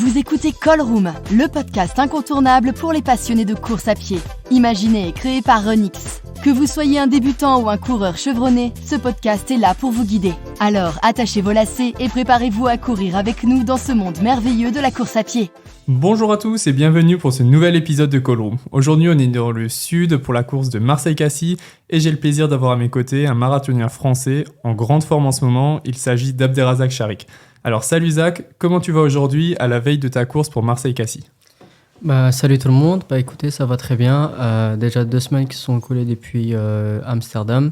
Vous écoutez Call Room, le podcast incontournable pour les passionnés de course à pied. Imaginé et créé par Runix. Que vous soyez un débutant ou un coureur chevronné, ce podcast est là pour vous guider. Alors, attachez vos lacets et préparez-vous à courir avec nous dans ce monde merveilleux de la course à pied. Bonjour à tous et bienvenue pour ce nouvel épisode de Call Room. Aujourd'hui, on est dans le sud pour la course de Marseille-Cassis et j'ai le plaisir d'avoir à mes côtés un marathonien français en grande forme en ce moment. Il s'agit d'Abderrazak Charik. Alors salut Zach, comment tu vas aujourd'hui à la veille de ta course pour Marseille-Cassis ? Salut tout le monde, écoutez, ça va très bien. Déjà 2 semaines qui se sont écoulées depuis Amsterdam.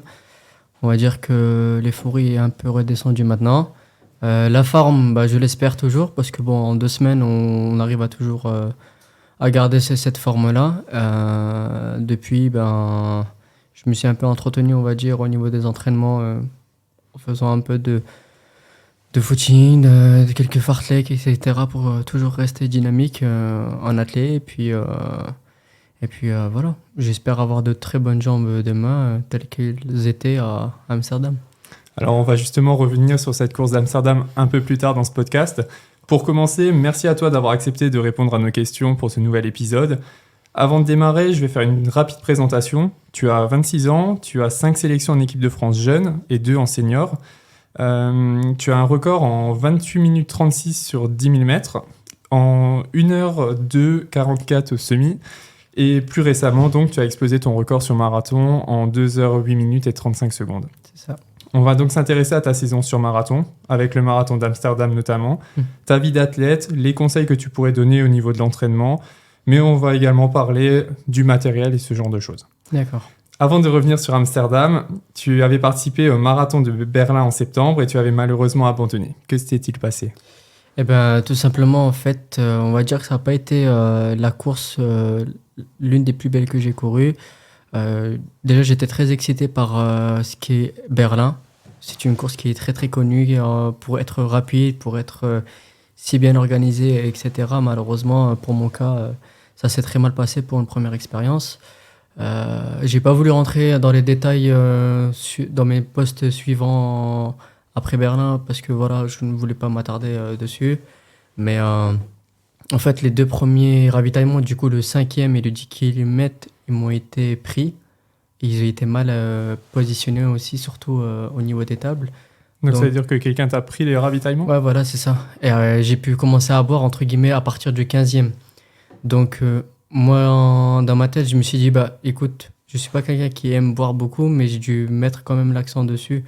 On va dire que l'euphorie est un peu redescendue maintenant. La forme, je l'espère toujours, parce que en 2 semaines, on arrive à toujours à garder cette forme-là. Depuis, je me suis un peu entretenu, on va dire, au niveau des entraînements, en faisant un peu de footing, de quelques fartleks, etc. pour toujours rester dynamique en athlète. Et puis voilà, j'espère avoir de très bonnes jambes demain, telles qu'elles étaient à Amsterdam. Alors on va justement revenir sur cette course d'Amsterdam un peu plus tard dans ce podcast. Pour commencer, merci à toi d'avoir accepté de répondre à nos questions pour ce nouvel épisode. Avant de démarrer, je vais faire une rapide présentation. Tu as 26 ans, tu as 5 sélections en équipe de France jeune et 2 en senior. Tu as un record en 28 minutes 36 sur 10 000 mètres, en 1h2 44 au semi, et plus récemment, donc, tu as explosé ton record sur marathon en 2h08 minutes et 35 secondes. C'est ça. On va donc s'intéresser à ta saison sur marathon, avec le marathon d'Amsterdam notamment, ta vie d'athlète, les conseils que tu pourrais donner au niveau de l'entraînement, mais on va également parler du matériel et ce genre de choses. D'accord. Avant de revenir sur Amsterdam, tu avais participé au marathon de Berlin en septembre et tu avais malheureusement abandonné. Que s'était-il passé ? Tout simplement, en fait, on va dire que ça n'a pas été la course l'une des plus belles que j'ai courues. Déjà, j'étais très excité par ce qui est Berlin. C'est une course qui est très très connue pour être rapide, pour être si bien organisée, etc. Malheureusement, pour mon cas, ça s'est très mal passé pour une première expérience. J'ai pas voulu rentrer dans les détails dans mes posts suivants après Berlin parce que voilà, je ne voulais pas m'attarder dessus. Mais en fait, les 2 premiers ravitaillements, du coup le 5e et le 10 km, ils m'ont été pris. Ils ont été mal positionnés aussi, surtout au niveau des tables. Donc ça veut dire que quelqu'un t'a pris les ravitaillements ? Ouais, voilà, c'est ça. Et j'ai pu commencer à boire, entre guillemets, à partir du 15e. Donc moi, dans ma tête, je me suis dit, écoute, je suis pas quelqu'un qui aime boire beaucoup, mais j'ai dû mettre quand même l'accent dessus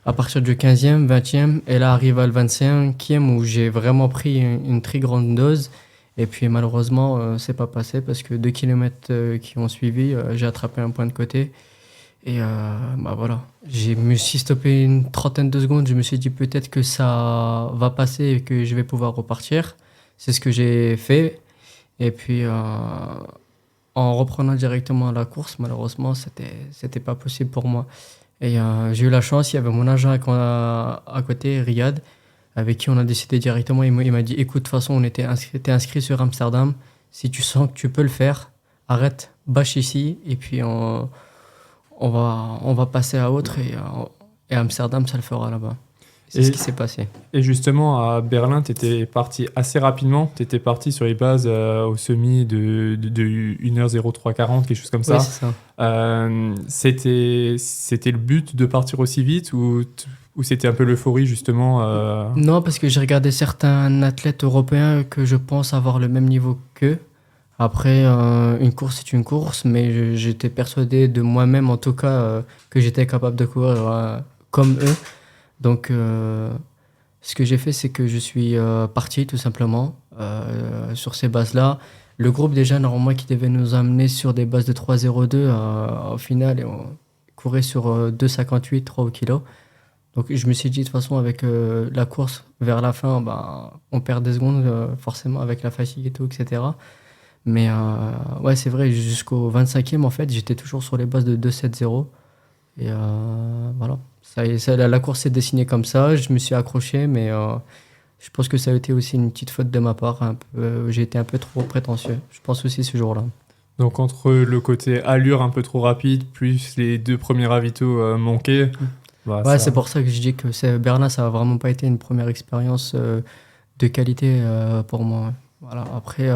à partir du 15e, 20e, et là arrive à le 25e où j'ai vraiment pris une très grande dose. Et puis malheureusement, c'est pas passé parce que 2 km qui ont suivi, j'ai attrapé un point de côté. Et voilà, je me suis stoppé une trentaine de secondes, je me suis dit peut-être que ça va passer et que je vais pouvoir repartir. C'est ce que j'ai fait. Et puis, en reprenant directement la course, malheureusement, c'était pas possible pour moi. Et j'ai eu la chance, il y avait mon agent à côté, Riyad, avec qui on a décidé directement. Il m'a dit, écoute, de toute façon, t'es inscrit sur Amsterdam. Si tu sens que tu peux le faire, arrête, bâche ici. Et puis, on va passer à autre. Et Amsterdam, ça le fera là-bas. C'est ce qui s'est passé. Et justement, à Berlin, tu étais parti assez rapidement. Tu étais parti sur les bases au semi de 1h0340, quelque chose comme ça. Oui, c'est ça. C'était le but de partir aussi vite ou c'était un peu l'euphorie, justement Non, parce que j'ai regardé certains athlètes européens que je pense avoir le même niveau qu'eux. Après, une course, c'est une course, mais j'étais persuadé de moi-même, en tout cas, que j'étais capable de courir comme eux. Donc, ce que j'ai fait, c'est que je suis parti tout simplement sur ces bases-là. Le groupe déjà, normalement, qui devait nous amener sur des bases de 3,02, au final, on courait sur 2,58, 3 au kilo. Donc, je me suis dit, de toute façon, avec la course vers la fin, on perd des secondes, forcément, avec la fatigue et tout, etc. Mais ouais, c'est vrai, jusqu'au 25e, en fait, j'étais toujours sur les bases de 2,70. Et voilà. La course s'est dessinée comme ça, je me suis accroché, mais je pense que ça a été aussi une petite faute de ma part. J'ai été un peu trop prétentieux, je pense aussi ce jour-là. Donc entre le côté allure un peu trop rapide, plus les 2 premiers ravitaux manqués... Ouais, c'est pour ça que je dis que Berlin, ça n'a vraiment pas été une première expérience de qualité pour moi. Voilà. Après,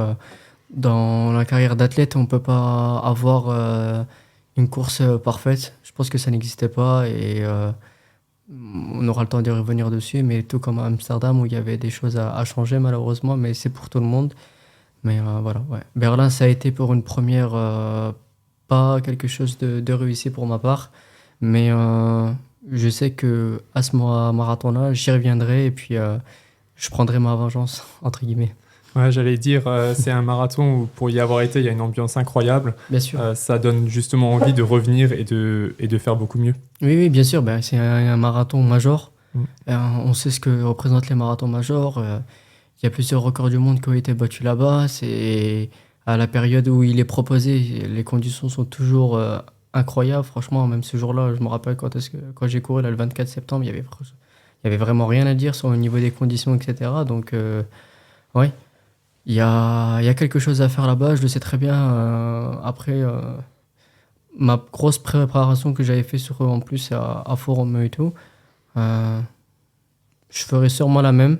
dans la carrière d'athlète, on ne peut pas avoir une course parfaite. Je pense que ça n'existait pas et on aura le temps de revenir dessus. Mais tout comme à Amsterdam où il y avait des choses à changer malheureusement, mais c'est pour tout le monde. Mais voilà, ouais. Berlin, ça a été pour une première, pas quelque chose de réussi pour ma part. Mais je sais que à ce marathon-là, j'y reviendrai et puis je prendrai ma vengeance, entre guillemets. Ouais, j'allais dire, c'est un marathon où pour y avoir été, il y a une ambiance incroyable. Bien sûr. Ça donne justement envie de revenir et de faire beaucoup mieux. Oui, oui, bien sûr. Ben, c'est un marathon major. Mm. On sait ce que représentent les marathons majors. Il y a plusieurs records du monde qui ont été battus là-bas. C'est à la période où il est proposé, les conditions sont toujours incroyables. Franchement, même ce jour-là, je me rappelle quand j'ai couru là, le 24 septembre, il y avait vraiment rien à dire sur le niveau des conditions, etc. Donc, oui, il y a quelque chose à faire là-bas. Je le sais très bien. Après, ma grosse préparation que j'avais fait en plus à Forum et tout, je ferai sûrement la même.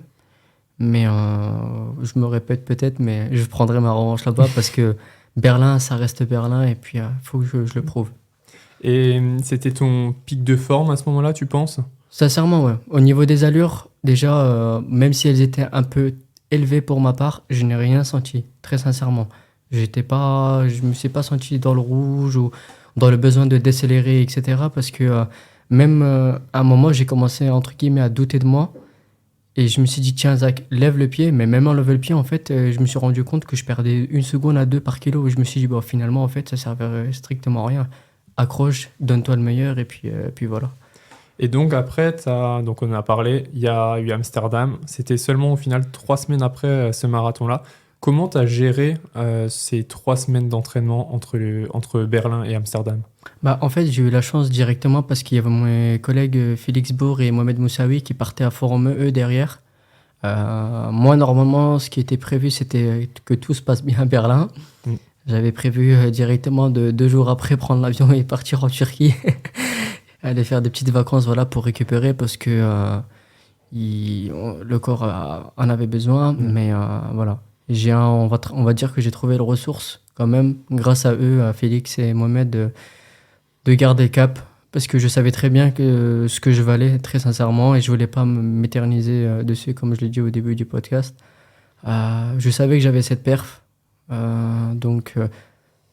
Mais je me répète peut-être, mais je prendrai ma revanche là-bas parce que Berlin, ça reste Berlin et puis il faut que je le prouve. Et c'était ton pic de forme à ce moment-là, tu penses? Sincèrement, ouais. Au niveau des allures, déjà, même si elles étaient un peu élevées pour ma part, je n'ai rien senti, très sincèrement. Je me suis pas senti dans le rouge ou dans le besoin de décélérer, etc. Parce que même à un moment, j'ai commencé, entre guillemets, à douter de moi. Et je me suis dit, tiens, Zach, lève le pied. Mais même en levant le pied, en fait, je me suis rendu compte que je perdais 1 seconde à 2 par kilo. Et je me suis dit, bon, finalement, en fait, ça servait strictement à rien. Accroche, donne-toi le meilleur, et puis voilà. Et donc après, donc on en a parlé, il y a eu Amsterdam. C'était seulement au final 3 semaines après ce marathon-là. Comment tu as géré ces 3 semaines d'entraînement entre Berlin et Amsterdam? Bah, en fait, j'ai eu la chance directement parce qu'il y avait mes collègues Félix Bourg et Mohamed Moussaoui qui partaient à Forum eux derrière. Moi, normalement, ce qui était prévu, c'était que tout se passe bien à Berlin. Mm. J'avais prévu directement 2 jours après prendre l'avion et partir en Turquie. Aller faire des petites vacances voilà, pour récupérer parce que le corps en avait besoin. Mais voilà. On va dire que j'ai trouvé les ressources quand même, grâce à eux, à Félix et Mohamed, de garder le cap. Parce que je savais très bien ce que je valais, très sincèrement, et je voulais pas m'éterniser dessus, comme je l'ai dit au début du podcast. Je savais que j'avais cette perf. Donc,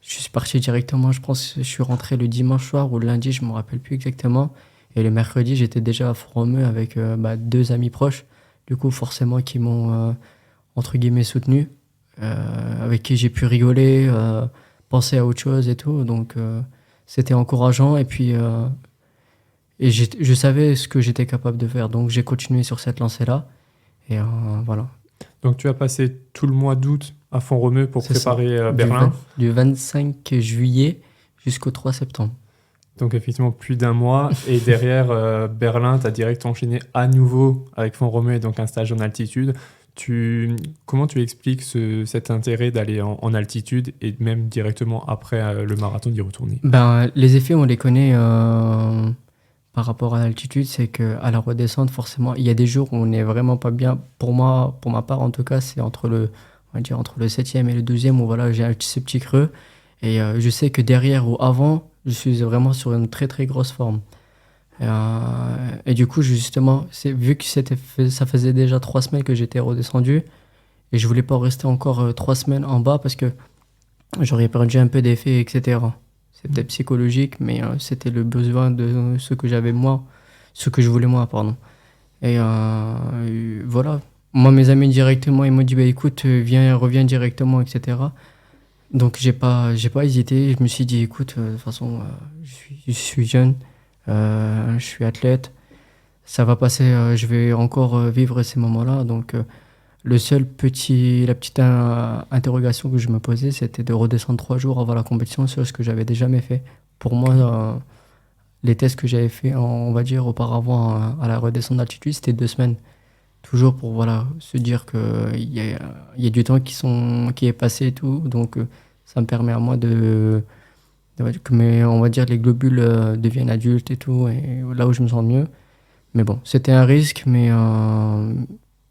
je suis parti directement. Je pense que je suis rentré le dimanche soir ou le lundi, je me rappelle plus exactement. Et le mercredi, j'étais déjà à Fourmeux avec 2 amis proches. Du coup, forcément, qui m'ont, entre guillemets, soutenu. Avec qui j'ai pu rigoler, penser à autre chose et tout. Donc, c'était encourageant. Et puis, je savais ce que j'étais capable de faire. Donc, j'ai continué sur cette lancée-là. Et voilà. Donc tu as passé tout le mois d'août à Font-Romeu pour préparer Berlin. Du 25 juillet jusqu'au 3 septembre. Donc effectivement plus d'1 mois. Et derrière Berlin, tu as direct enchaîné à nouveau avec Font-Romeu et donc un stage en altitude. Comment tu expliques cet intérêt d'aller en altitude et même directement après le marathon d'y retourner? Les effets, on les connaît par rapport à l'altitude, c'est qu'à la redescente, forcément, il y a des jours où on n'est vraiment pas bien. Pour moi, pour ma part en tout cas, c'est entre le 7e et le 12e où voilà, j'ai ce petit creux. Et je sais que derrière ou avant, je suis vraiment sur une très très grosse forme. Et du coup, justement, vu que ça faisait déjà 3 semaines que j'étais redescendu, et je voulais pas rester encore 3 semaines en bas parce que j'aurais perdu un peu d'effet, etc. C'est peut-être psychologique, mais c'était le besoin de ce que j'avais moi, ce que je voulais moi, pardon. Et voilà. Moi, mes amis directement, ils m'ont dit, écoute, reviens directement, etc. Donc, j'ai pas hésité. Je me suis dit, écoute, de toute façon, je suis jeune, je suis athlète, ça va passer, je vais encore vivre ces moments-là. Donc, la petite interrogation que je me posais, c'était de redescendre 3 jours avant la compétition sur ce que j'avais déjà jamais fait. Pour moi, les tests que j'avais fait, on va dire, auparavant à la redescente d'altitude, c'était 2 semaines. Toujours pour voilà, se dire qu'il y a du temps qui est passé et tout. Donc, ça me permet à moi on va dire, les globules deviennent adultes et tout. Et là où je me sens mieux. Mais bon, c'était un risque, mais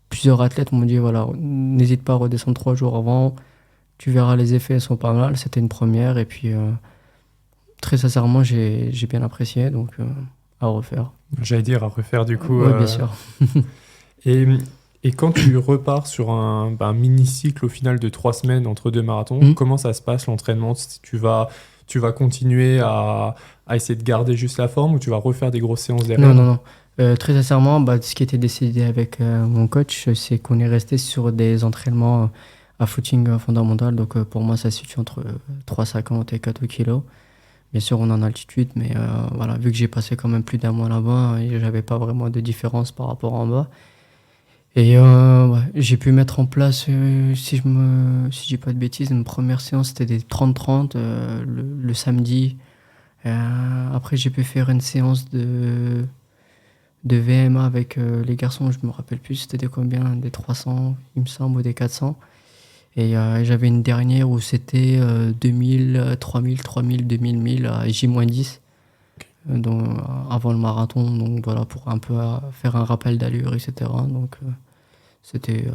plusieurs athlètes m'ont dit, voilà, n'hésite pas à redescendre 3 jours avant, tu verras les effets, ils sont pas mal. C'était une première et puis très sincèrement, j'ai bien apprécié, donc à refaire. J'allais dire à refaire du coup. Oui, bien sûr. Et, et quand tu repars sur un mini-cycle au final de 3 semaines entre 2 marathons, comment ça se passe l'entraînement? Tu vas continuer à essayer de garder juste la forme ou tu vas refaire des grosses séances derrière? Non. Très sincèrement, ce qui était décidé avec mon coach, c'est qu'on est resté sur des entraînements à footing fondamental. Donc pour moi, ça se situe entre 3,50 et 4 kilos. Bien sûr, on est en altitude, mais voilà, vu que j'ai passé quand même plus d'un mois là-bas, j'avais pas vraiment de différence par rapport en bas. Et ouais, j'ai pu mettre en place, si je dis pas de bêtises, une première séance, c'était des 30-30 le samedi. Après, j'ai pu faire une séance de VMA avec les garçons, je me rappelle plus, c'était des combien, des 300, il me semble, ou des 400. Et j'avais une dernière où c'était 2000, 3000, 3000, 2000, 1000 à J-10 donc, avant le marathon. Donc voilà, pour un peu faire un rappel d'allure, etc. Donc c'était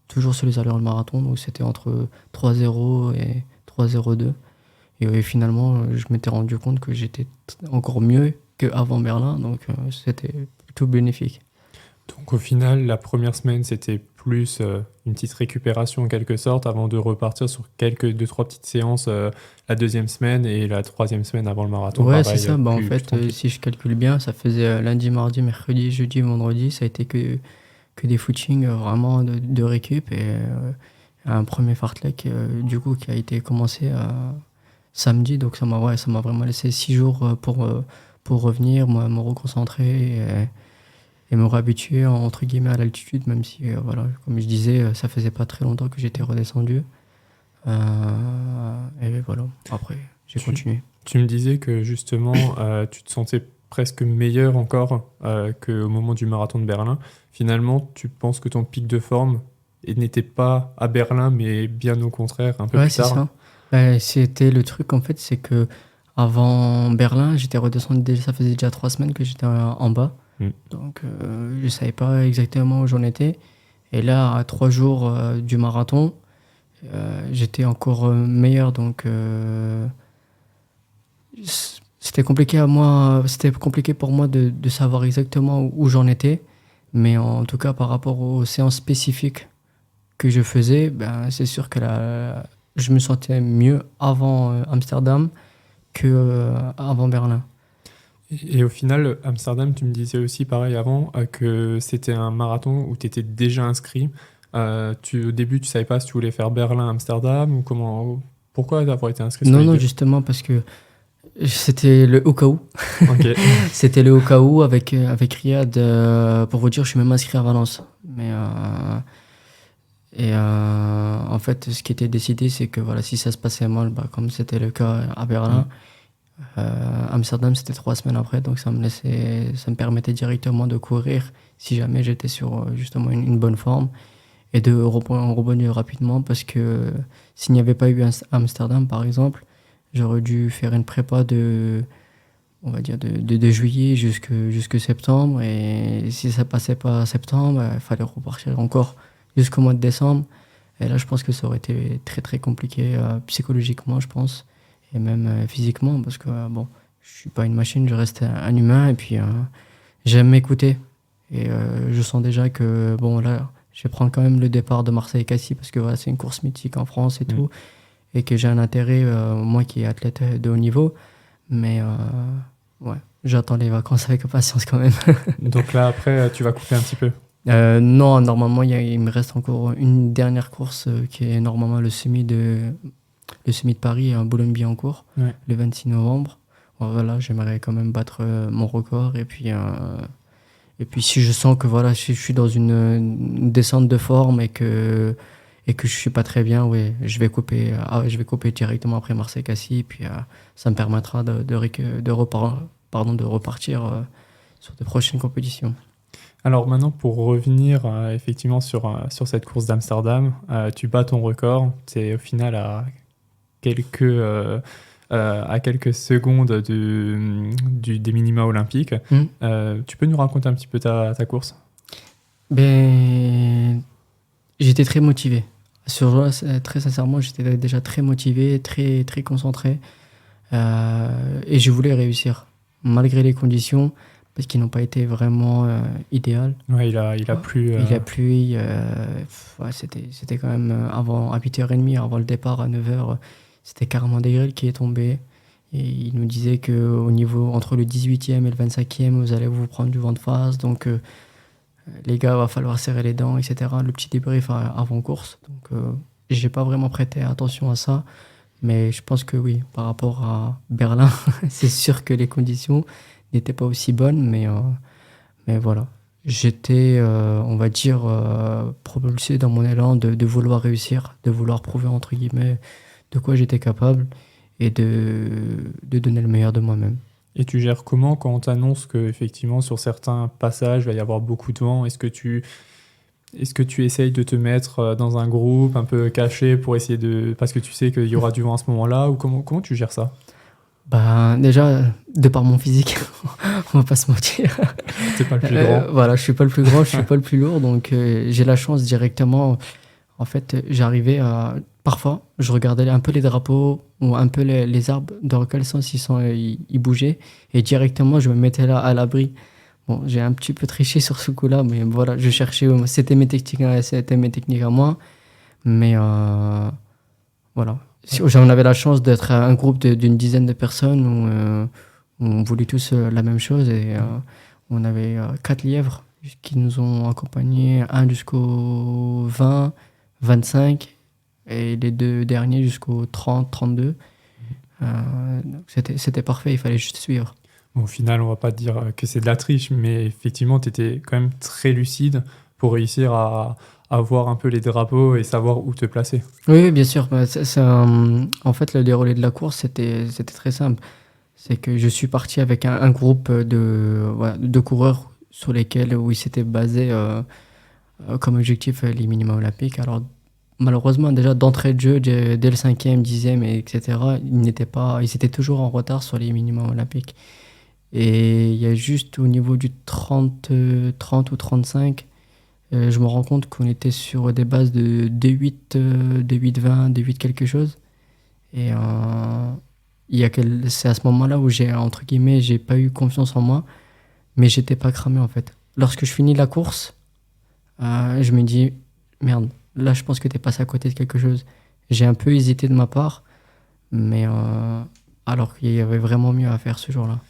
toujours sur les allures de marathon. Donc c'était entre 3,0 et 3,02. Et finalement, je m'étais rendu compte que j'étais encore mieux qu'avant Berlin. Donc c'était tout bénéfique. Donc au final, la première semaine, c'était plus une petite récupération en quelque sorte avant de repartir sur 2-3 petites séances la deuxième semaine et la troisième semaine avant le marathon. Ouais, pareil, c'est ça. En plus fait, tranquille. si je calcule bien, ça faisait lundi, mardi, mercredi, jeudi, vendredi. Ça a été que des footings vraiment de récup et un premier fartlek du coup qui a été commencé samedi. Donc ça m'a vraiment laissé 6 jours pour revenir, me reconcentrer et me réhabituer entre guillemets à l'altitude, même si voilà, comme je disais, ça faisait pas très longtemps que j'étais redescendu. Et voilà, après j'ai continué. Tu me disais que justement, tu te sentais presque meilleur encore qu'au moment du marathon de Berlin. Finalement, tu penses que ton pic de forme n'était pas à Berlin, mais bien au contraire, un peu Ouais, plus c'est tard. ça. C'était le truc en fait, c'est que avant Berlin, j'étais redescendu déjà, ça faisait déjà 3 semaines que j'étais en bas. Donc je savais pas exactement où j'en étais. Et là, à 3 jours du marathon, j'étais encore meilleur. Donc c'était compliqué pour moi de savoir exactement où j'en étais. Mais en tout cas, par rapport aux séances spécifiques que je faisais, c'est sûr que je me sentais mieux avant Amsterdam que avant Berlin. Et au final, Amsterdam, tu me disais aussi pareil avant que c'était un marathon où tu étais déjà inscrit. Au début, tu savais pas si tu voulais faire Berlin-Amsterdam ou comment. Pourquoi avoir été inscrit sur les Non, deux? justement, parce que c'était le au cas où. Ok. C'était le au cas où avec Riyad. Pour vous dire, je suis même inscrit à Valence. En fait, ce qui était décidé, c'est que voilà, si ça se passait mal, comme c'était le cas à Berlin, Amsterdam, c'était 3 semaines après, donc ça me permettait directement de courir si jamais j'étais sur justement une bonne forme et de rebondir rapidement parce que s'il n'y avait pas eu Amsterdam, par exemple, j'aurais dû faire une prépa on va dire de juillet jusque septembre, et si ça passait pas à septembre, il fallait repartir encore jusqu'au mois de décembre. Et là, je pense que ça aurait été très très compliqué psychologiquement, je pense, et même physiquement, parce que bon, je suis pas une machine, je reste un humain, et puis j'aime m'écouter. Et je sens déjà que bon là, je vais prendre quand même le départ de Marseille-Cassis, parce que voilà, c'est une course mythique en France et tout, et que j'ai un intérêt, moi qui est athlète de haut niveau, mais ouais, j'attends les vacances avec impatience quand même. Donc là, après, tu vas couper un petit peu. Non, normalement, il me reste encore une dernière course qui est normalement le semi de Paris à Boulogne-Billancourt, le 26 novembre. Voilà, j'aimerais quand même battre mon record. Et puis si je sens que voilà, je suis dans une descente de forme et que je suis pas très bien, oui, je vais couper directement après Marseille-Cassis. Et puis ça me permettra de repartir sur de prochaines compétitions. Alors maintenant, pour revenir effectivement sur cette course d'Amsterdam, tu bats ton record. C'est au final à quelques secondes des minima olympiques. Tu peux nous raconter un petit peu ta course? Ben, j'étais très motivé. Sur jour-là, très sincèrement, j'étais déjà très motivé, très, très concentré. Et je voulais réussir, malgré les conditions, parce qu'ils n'ont pas été vraiment idéales. Ouais, il a plu. Il a plu, ouais, c'était quand même à 8h30, avant le départ, à 9h, c'était carrément des grêles qui est tombé. Et il nous disait qu'au niveau, entre le 18e et le 25e, vous allez vous prendre du vent de face. Donc, les gars, va falloir serrer les dents, etc. Le petit débrief avant course. Donc, j'ai pas vraiment prêté attention à ça. Mais je pense que oui, par rapport à Berlin, c'est sûr que les conditions n'étaient pas aussi bonnes. Mais voilà. J'étais, on va dire, propulsé dans mon élan de vouloir réussir, de vouloir prouver, entre guillemets, de quoi j'étais capable et de donner le meilleur de moi-même. Et tu gères comment quand on t'annonce qu'effectivement, sur certains passages, il va y avoir beaucoup de vent? Est-ce que tu essayes de te mettre dans un groupe un peu caché pour essayer de... Parce que tu sais qu'il y aura du vent à ce moment-là, ou comment tu gères ça? Ben, déjà, de par mon physique, on va pas se mentir. T'es pas le plus grand. Voilà, je suis pas le plus grand, je suis pas le plus lourd, donc j'ai la chance directement. En fait, j'arrivais à... Parfois, je regardais un peu les drapeaux ou un peu les arbres, dans quel sens ils bougeaient, et directement, je me mettais là à l'abri. Bon, j'ai un petit peu triché sur ce coup-là, mais voilà, je cherchais, c'était mes techniques à moi, mais voilà. J'en avais la chance d'être un groupe d'une dizaine de personnes où on voulait tous la même chose, et on avait 4 lièvres qui nous ont accompagnés, un jusqu'au 20, 25, et les 2 derniers jusqu'au 30, 32. Donc c'était parfait, il fallait juste suivre. Bon, au final, on va pas dire que c'est de la triche, mais effectivement, tu étais quand même très lucide pour réussir à voir un peu les drapeaux et savoir où te placer. Oui, bien sûr. Bah, en fait, le déroulé de la course, c'était très simple. C'est que je suis parti avec un groupe de coureurs sur lesquels où ils s'étaient basés comme objectif les minima olympiques. Alors, malheureusement, déjà d'entrée de jeu, dès le 5e, 10e, etc., ils étaient toujours en retard sur les minima olympiques. Et il y a juste au niveau du 30 ou 35, je me rends compte qu'on était sur des bases de D8, D8-20, D8 quelque chose. Et c'est à ce moment-là où entre guillemets, j'ai pas eu confiance en moi, mais j'étais pas cramé en fait. Lorsque je finis la course, je me dis, merde, là je pense que t'es passé à côté de quelque chose. J'ai un peu hésité de ma part, mais alors qu'il y avait vraiment mieux à faire ce jour-là.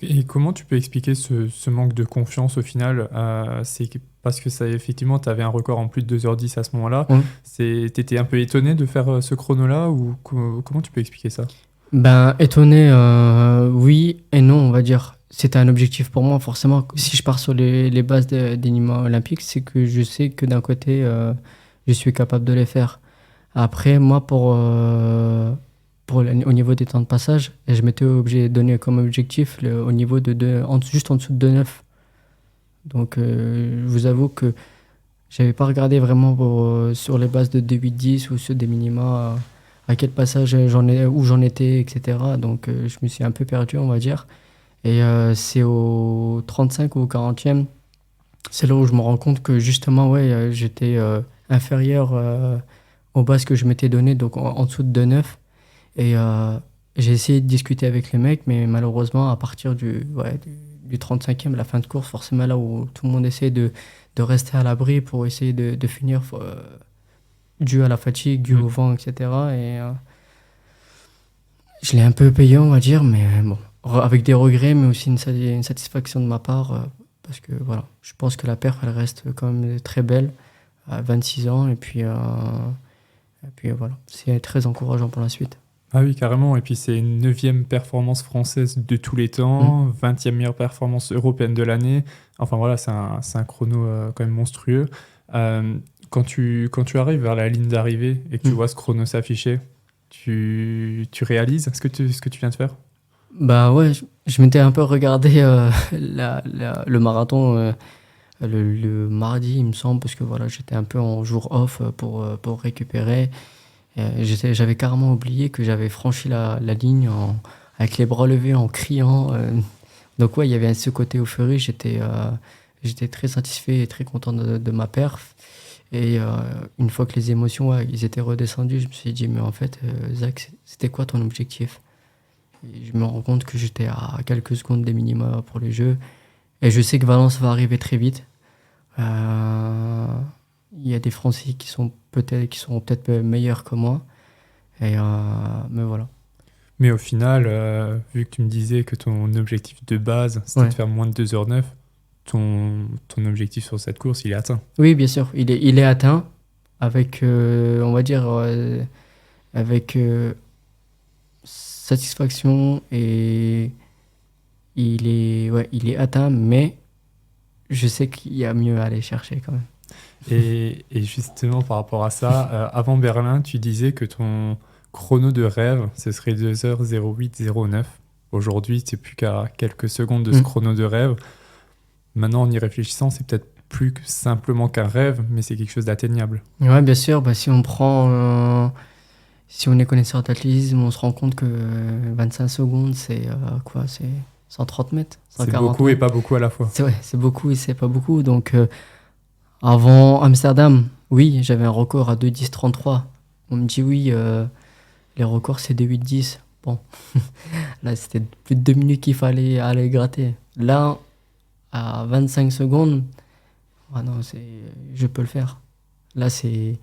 Et comment tu peux expliquer ce manque de confiance au final? Parce que ça, effectivement, tu avais un record en plus de 2h10 à ce moment-là. Tu étais un peu étonné de faire ce chrono-là, ou comment tu peux expliquer ça? Ben, étonné, oui et non, on va dire. C'était un objectif pour moi, forcément. Si je pars sur les bases des minima olympiques, c'est que je sais que d'un côté, je suis capable de les faire. Après, moi, au niveau des temps de passage, je m'étais donné comme objectif au niveau juste en dessous de 2,9. Donc, je vous avoue que j'avais pas regardé vraiment sur les bases de 2,8-10 ou sur des minima à quel passage où j'en étais, etc. Donc, je me suis un peu perdu, on va dire. Et c'est au 35 ou au 40e, c'est là où je me rends compte que justement, ouais, j'étais inférieur aux bases que je m'étais donné, donc en dessous de 2,9. Et j'ai essayé de discuter avec les mecs, mais malheureusement, à partir du 35e, la fin de course, forcément là où tout le monde essaie de rester à l'abri pour essayer de finir dû à la fatigue, dû au vent, etc. Et je l'ai un peu payé, on va dire, mais bon, avec des regrets, mais aussi une satisfaction de ma part, parce que voilà, je pense que la perf, elle reste quand même très belle, à 26 ans, et puis voilà, c'est très encourageant pour la suite. Ah oui, carrément. Et puis, c'est une 9e performance française de tous les temps, 20e meilleure performance européenne de l'année. Enfin, voilà, c'est un chrono quand même monstrueux. Quand tu arrives vers la ligne d'arrivée et que tu vois ce chrono s'afficher, tu réalises ce que tu viens de faire? Bah ouais, je m'étais un peu regardé le marathon le mardi, il me semble, parce que voilà, j'étais un peu en jour off pour récupérer. J'avais carrément oublié que j'avais franchi la ligne avec les bras levés en criant. Donc ouais, il y avait ce côté euphorie. j'étais très satisfait et très content de ma perf. Et une fois que les émotions ils étaient redescendues, je me suis dit, mais en fait, Zach, c'était quoi ton objectif? Et je me rends compte que j'étais à quelques secondes des minima pour les Jeux. Et je sais que Valence va arriver très vite. Il y a des Français qui seront peut-être meilleurs que moi. Mais voilà. Mais au final, vu que tu me disais que ton objectif de base, c'était de faire moins de 2h09, ton objectif sur cette course, il est atteint. Oui, bien sûr, il est atteint avec, on va dire, avec satisfaction et il est atteint, mais je sais qu'il y a mieux à aller chercher quand même. Et justement, par rapport à ça, avant Berlin, tu disais que ton chrono de rêve, ce serait 2h0809. Aujourd'hui, c'est plus qu'à quelques secondes de ce chrono de rêve. Maintenant, en y réfléchissant, c'est peut-être plus que simplement qu'un rêve, mais c'est quelque chose d'atteignable. Ouais, bien sûr. Si on prend, si on est connaisseur d'athlétisme, on se rend compte que 25 secondes, c'est quoi? C'est 130 mètres, 140 c'est beaucoup mètres. et pas beaucoup à la fois. C'est beaucoup et c'est pas beaucoup. Donc, avant Amsterdam, oui, j'avais un record à 2:10:33. On me dit oui, les records, c'est 2:8:10. Bon, là, c'était plus de 2 minutes qu'il fallait aller gratter. Là, à 25 secondes, non, je peux le faire. Là, c'est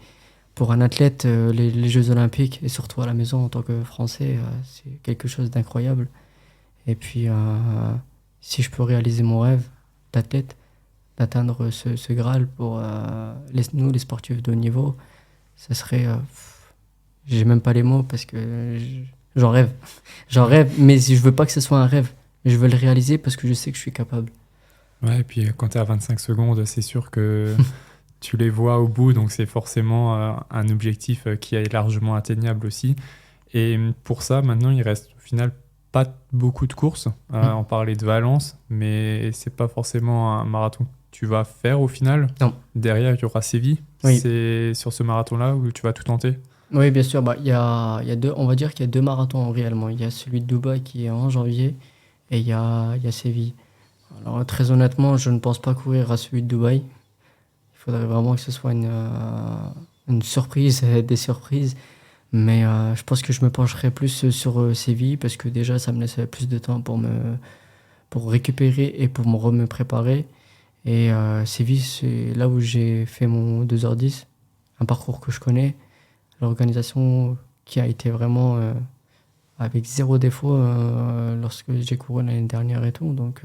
pour un athlète, les Jeux Olympiques, et surtout à la maison en tant que Français, c'est quelque chose d'incroyable. Et puis, si je peux réaliser mon rêve d'athlète, d'atteindre ce Graal pour nous, les sportifs de haut niveau, ça serait... j'ai même pas les mots parce que j'en rêve. J'en rêve, mais je veux pas que ce soit un rêve. Je veux le réaliser parce que je sais que je suis capable. Ouais, et puis quand tu es à 25 secondes, c'est sûr que tu les vois au bout, donc c'est forcément un objectif qui est largement atteignable aussi. Et pour ça, maintenant, il reste au final pas beaucoup de courses. On parlait de Valence, mais c'est pas forcément un marathon que tu vas faire au final. Non. Derrière, il y aura Séville. Oui. C'est sur ce marathon-là où tu vas tout tenter. Oui, bien sûr. Il y a on va dire qu'il y a 2 marathons réellement. Il y a celui de Dubaï qui est en janvier et il y a Séville. Alors, très honnêtement, je ne pense pas courir à celui de Dubaï. Il faudrait vraiment que ce soit une surprise, des surprises. Mais je pense que je me pencherai plus sur Séville parce que déjà, ça me laisse plus de temps pour récupérer et pour me préparer. Et Séville, c'est là où j'ai fait mon 2h10, un parcours que je connais. L'organisation qui a été vraiment avec 0 défaut lorsque j'ai couru l'année dernière et tout. Donc,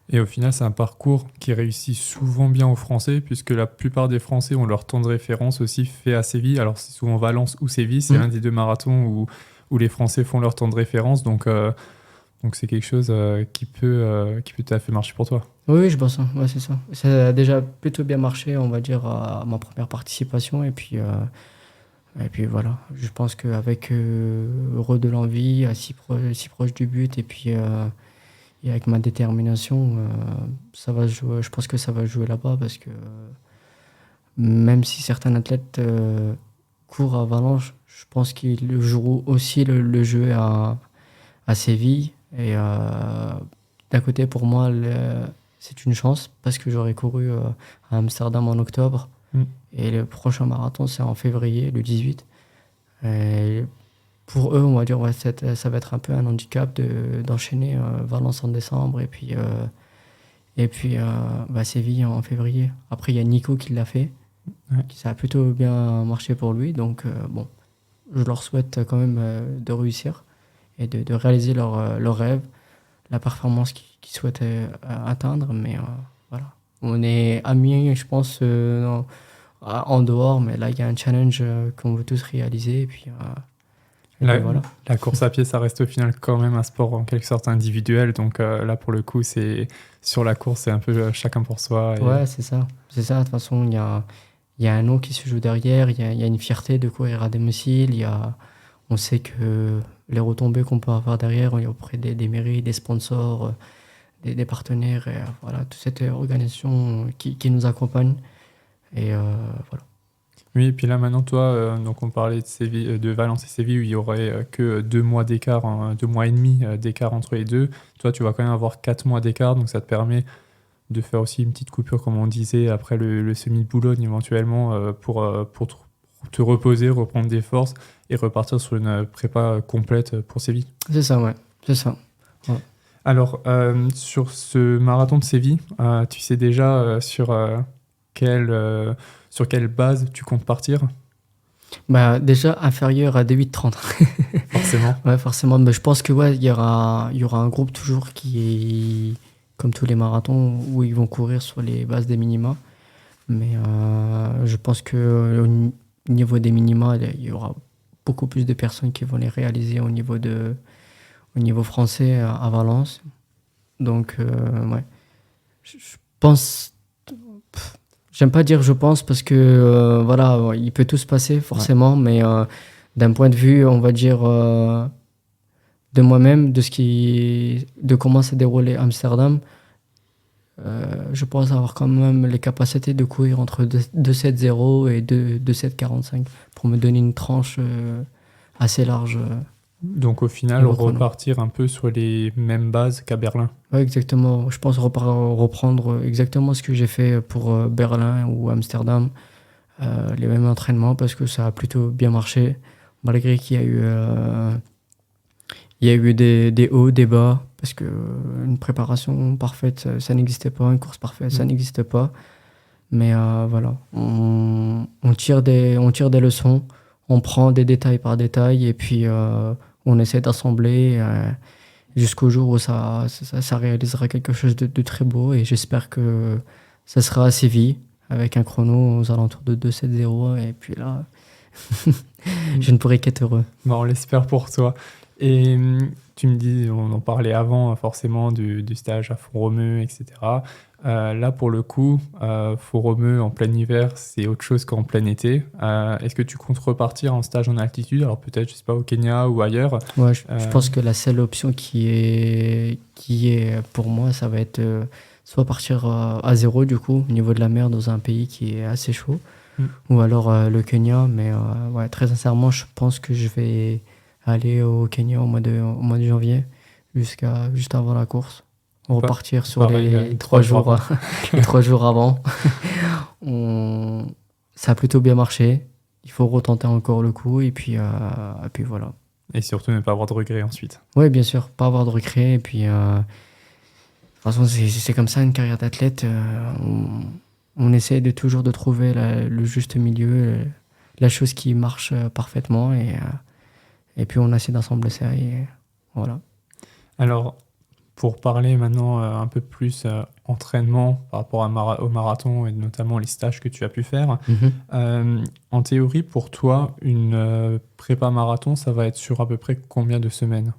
Et au final, c'est un parcours qui réussit souvent bien aux Français, puisque la plupart des Français ont leur temps de référence aussi fait à Séville. Alors, c'est souvent Valence ou Séville, c'est l'un des 2 marathons où les Français font leur temps de référence. Donc c'est quelque chose qui peut tout à fait marcher pour toi. Oui, je pense. Ouais, c'est ça. Ça a déjà plutôt bien marché, on va dire, à ma première participation. Et puis voilà, je pense qu'avec de l'envie, si proche du but, et puis et avec ma détermination, ça va jouer, je pense que ça va jouer là-bas parce que même si certains athlètes courent à Valence, je pense qu'ils joueront aussi le jeu à Séville. Et d'un côté, pour moi, c'est une chance parce que j'aurais couru à Amsterdam en octobre. Et le prochain marathon, c'est en février, le 18. Et pour eux, on va dire, ça va être un peu un handicap d'enchaîner Valence en décembre et puis Séville en février. Après, il y a Nico qui l'a fait. Ça a plutôt bien marché pour lui. Donc, bon, je leur souhaite quand même de réussir et de réaliser leur rêve, la performance qu'ils souhaitaient atteindre. Mais voilà, on est amis, je pense, en dehors, mais là, il y a un challenge qu'on veut tous réaliser. Et puis, voilà. La course à pied, ça reste au final quand même un sport en quelque sorte individuel. Donc là, pour le coup, sur la course, c'est un peu chacun pour soi. Ouais, c'est ça. C'est ça. De toute façon, il y a un nom qui se joue derrière. Il y a une fierté de courir à domicile. On sait que les retombées qu'on peut avoir derrière, auprès des mairies, des sponsors, des partenaires, et voilà, toute cette organisation qui nous accompagne. Et voilà. Oui, et puis là maintenant, toi, donc on parlait de Séville, de Valence et Séville où il y aurait que 2 mois d'écart, 2 mois et demi d'écart entre les deux. Toi, tu vas quand même avoir 4 mois d'écart, donc ça te permet de faire aussi une petite coupure, comme on disait, après le semi de Boulogne éventuellement, pour te reposer, reprendre des forces et repartir sur une prépa complète pour Séville. C'est ça, ouais. C'est ça. Alors, sur ce marathon de Séville, tu sais déjà sur quelle base tu comptes partir? Bah, déjà inférieur à des 8,30. Forcément. Ouais, forcément. Mais je pense que ouais, il y aura un groupe toujours qui est, comme tous les marathons, où ils vont courir sur les bases des minima. Mais je pense que au niveau des minima, il y aura beaucoup plus de personnes qui vont les réaliser au niveau français à Valence. Donc, ouais. Je pense. J'aime pas dire je pense parce que voilà, il peut tout se passer forcément, mais d'un point de vue, on va dire, de moi-même, de comment s'est déroulé Amsterdam, je pense avoir quand même les capacités de courir entre 2,7,0 et 2,7,45 pour me donner une tranche assez large. Donc au final, repartir un peu sur les mêmes bases qu'à Berlin. Oui, exactement. Je pense reprendre exactement ce que j'ai fait pour Berlin ou Amsterdam, les mêmes entraînements parce que ça a plutôt bien marché, malgré qu'il y a eu des hauts, des bas, parce que une préparation parfaite, ça n'existait pas, une course parfaite, ça n'existe pas. Mais voilà, on tire des leçons, on prend des détails par détail et puis on essaie d'assembler jusqu'au jour où ça réalisera quelque chose de très beau et j'espère que ça sera à Séville avec un chrono aux alentours de 2,7,0 et puis là, je ne pourrai qu'être heureux. Bon, on l'espère pour toi. Et tu me dis, on en parlait avant forcément du stage à Font-Romeu, etc. Là, pour le coup, Font-Romeu en plein hiver, c'est autre chose qu'en plein été. Est-ce que tu comptes repartir en stage en altitude? Alors peut-être, je sais pas, au Kenya ou ailleurs. Ouais, je pense que la seule option qui est pour moi, ça va être soit partir à zéro du coup, au niveau de la mer, dans un pays qui est assez chaud, ou alors le Kenya. Mais ouais, très sincèrement, je pense que je vais aller au Kenya au mois de janvier, juste avant la course. On repartir sur les 3 jours, 3 jours avant. Ça a plutôt bien marché. Il faut retenter encore le coup et puis voilà. Et surtout ne pas avoir de regrets ensuite. Oui, bien sûr, pas avoir de regrets. Et puis, de toute façon, c'est comme ça une carrière d'athlète. On essaie toujours de trouver le juste milieu, la chose qui marche parfaitement. Et puis on essaie d'assembler ça et voilà. Alors, pour parler maintenant un peu plus entraînement par rapport au marathon et notamment les stages que tu as pu faire, en théorie, pour toi, une prépa marathon, ça va être sur à peu près combien de semaines?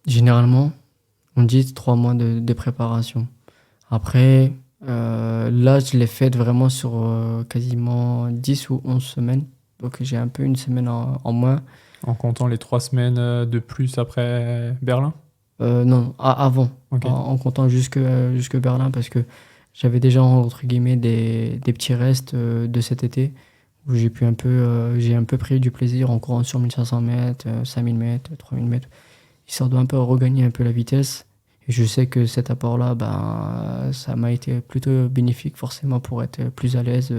Généralement, on dit 3 mois de préparation. Après, là, je l'ai fait vraiment sur quasiment 10 ou 11 semaines. Donc, j'ai un peu une semaine en moins. En comptant les 3 semaines de plus après Berlin? Non, avant. Okay. En comptant jusque Berlin, parce que j'avais déjà, entre guillemets, des petits restes de cet été où j'ai un peu pris du plaisir en courant sur 1500 mètres, 5000 mètres, 3000 mètres, histoire de un peu regagner un peu la vitesse. Et je sais que cet apport-là, ça m'a été plutôt bénéfique forcément pour être plus à l'aise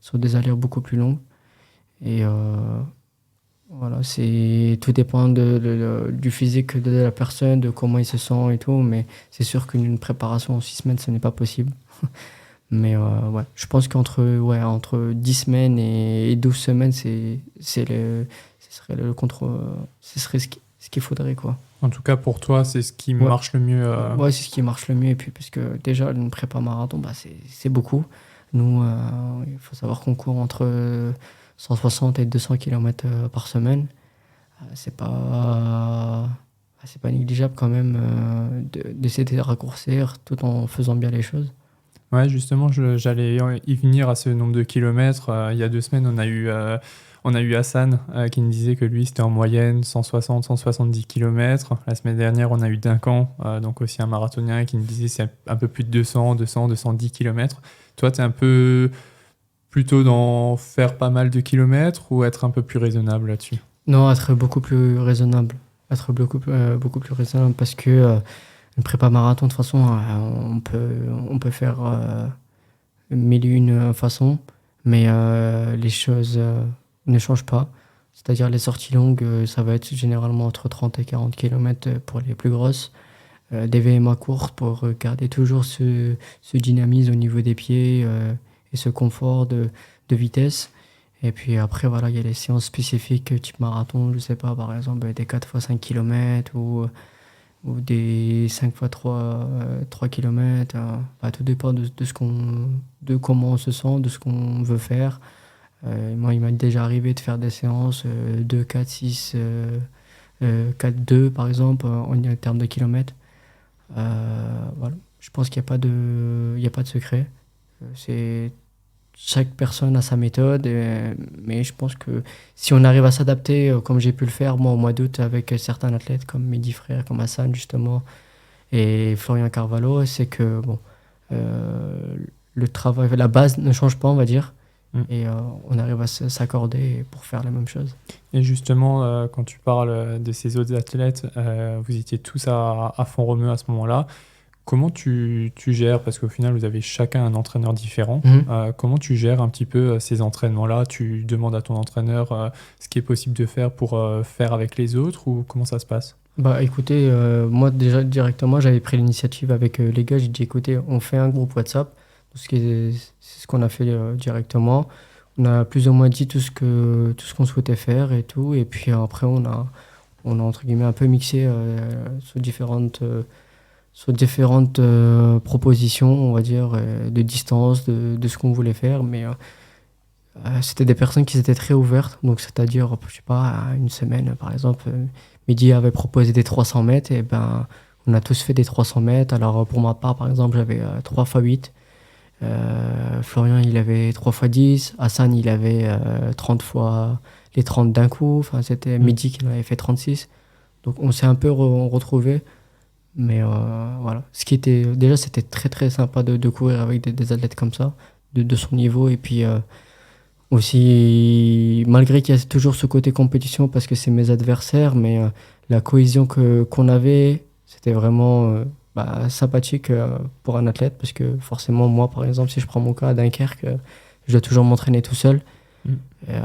sur des allures beaucoup plus longues. Et voilà, tout dépend du physique de la personne, de comment il se sent et tout, mais c'est sûr qu'une préparation en 6 semaines, ce n'est pas possible. Mais ouais, je pense entre 10 semaines et 12 semaines, ce serait ce qu'il faudrait, quoi. En tout cas, pour toi, c'est ce qui marche le mieux. Ouais, c'est ce qui marche le mieux. Et puis, parce que déjà, une prépa marathon, c'est beaucoup. Nous, il faut savoir qu'on court entre 160 et 200 km par semaine. C'est pas négligeable quand même d'essayer de raccourcir tout en faisant bien les choses. Ouais, justement, j'allais y venir à ce nombre de kilomètres. Il y a 2 semaines, on a eu Hassan qui nous disait que lui, c'était en moyenne 160-170 km. La semaine dernière, on a eu Duncan, donc aussi un marathonien, qui nous disait que c'est un peu plus de 210 km. Toi, tu es un peu plutôt dans faire pas mal de kilomètres ou être un peu plus raisonnable là-dessus? Non, être beaucoup plus raisonnable. Être beaucoup plus raisonnable parce que Une prépa marathon, de toute façon, on peut faire mille et une façons, mais les choses ne changent pas. C'est-à-dire les sorties longues, ça va être généralement entre 30 et 40 km pour les plus grosses. Des VMA courtes pour garder toujours ce dynamisme au niveau des pieds et ce confort de vitesse. Et puis après, voilà, il y a les séances spécifiques type marathon, je sais pas, par exemple, des 4 fois 5 km ou des 5 fois 3 km. Tout dépend de comment on se sent, de ce qu'on veut faire. Moi, il m'est déjà arrivé de faire des séances 2, 4, 6, 4, 2 par exemple, en termes de kilomètres. Voilà. Je pense qu'il n'y a pas de secret. C'est chaque personne a sa méthode, mais je pense que si on arrive à s'adapter, comme j'ai pu le faire moi au mois d'août avec certains athlètes comme Mehdi Frère, comme Hassan justement, et Florian Carvalho, c'est que bon, le travail, la base ne change pas, on va dire, et on arrive à s'accorder pour faire la même chose. Et justement, quand tu parles de ces autres athlètes, vous étiez tous à fond romeu à ce moment-là. Comment tu gères, parce qu'au final, vous avez chacun un entraîneur différent, comment tu gères un petit peu ces entraînements-là? Tu demandes à ton entraîneur ce qui est possible de faire pour faire avec les autres, ou comment ça se passe? Bah écoutez, moi déjà directement, j'avais pris l'initiative avec les gars, j'ai dit écoutez, on fait un groupe WhatsApp, c'est ce qu'on a fait directement. On a plus ou moins dit tout ce qu'on souhaitait faire et tout, et puis après on a entre guillemets un peu mixé sur différentes propositions, on va dire, de distance, de ce qu'on voulait faire. Mais c'était des personnes qui étaient très ouvertes. Donc, c'est-à-dire, je sais pas, à une semaine, par exemple, Mehdi avait proposé des 300 mètres. Et ben, on a tous fait des 300 mètres. Alors, pour ma part, par exemple, j'avais 3 x 8. Florian, il avait 3 x 10. Hassan, il avait 30 fois les 30 d'un coup. Enfin, c'était Mehdi qui en avait fait 36. Donc, on s'est un peu retrouvés. Mais voilà, déjà c'était très très sympa de courir avec des athlètes comme ça, de son niveau. Et puis aussi, malgré qu'il y a toujours ce côté compétition parce que c'est mes adversaires, mais la cohésion qu'on avait, c'était vraiment sympathique pour un athlète, parce que forcément moi par exemple, si je prends mon cas à Dunkerque, je dois toujours m'entraîner tout seul. Et,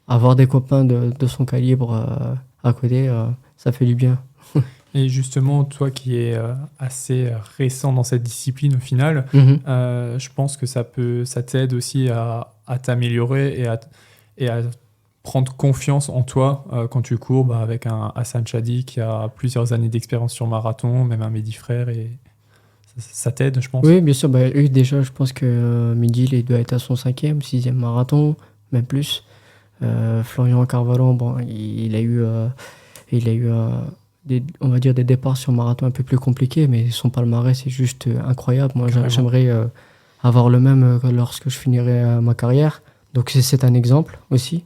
avoir des copains de son calibre à côté, ça fait du bien. Et justement, toi qui es assez récent dans cette discipline au final, je pense que ça t'aide aussi à t'améliorer et à prendre confiance en toi quand tu cours avec un Hassan Chadi qui a plusieurs années d'expérience sur marathon, même un Mehdi Frère, et ça t'aide, je pense. Oui, bien sûr. Eux, déjà, je pense que Mehdi, il doit être à son 5e, 6e marathon, même plus. Florian Carvalho, bon, il a eu on va dire des départs sur marathon un peu plus compliqués, mais son palmarès c'est juste incroyable. Moi, j'aimerais avoir le même lorsque je finirai ma carrière. Donc c'est un exemple aussi.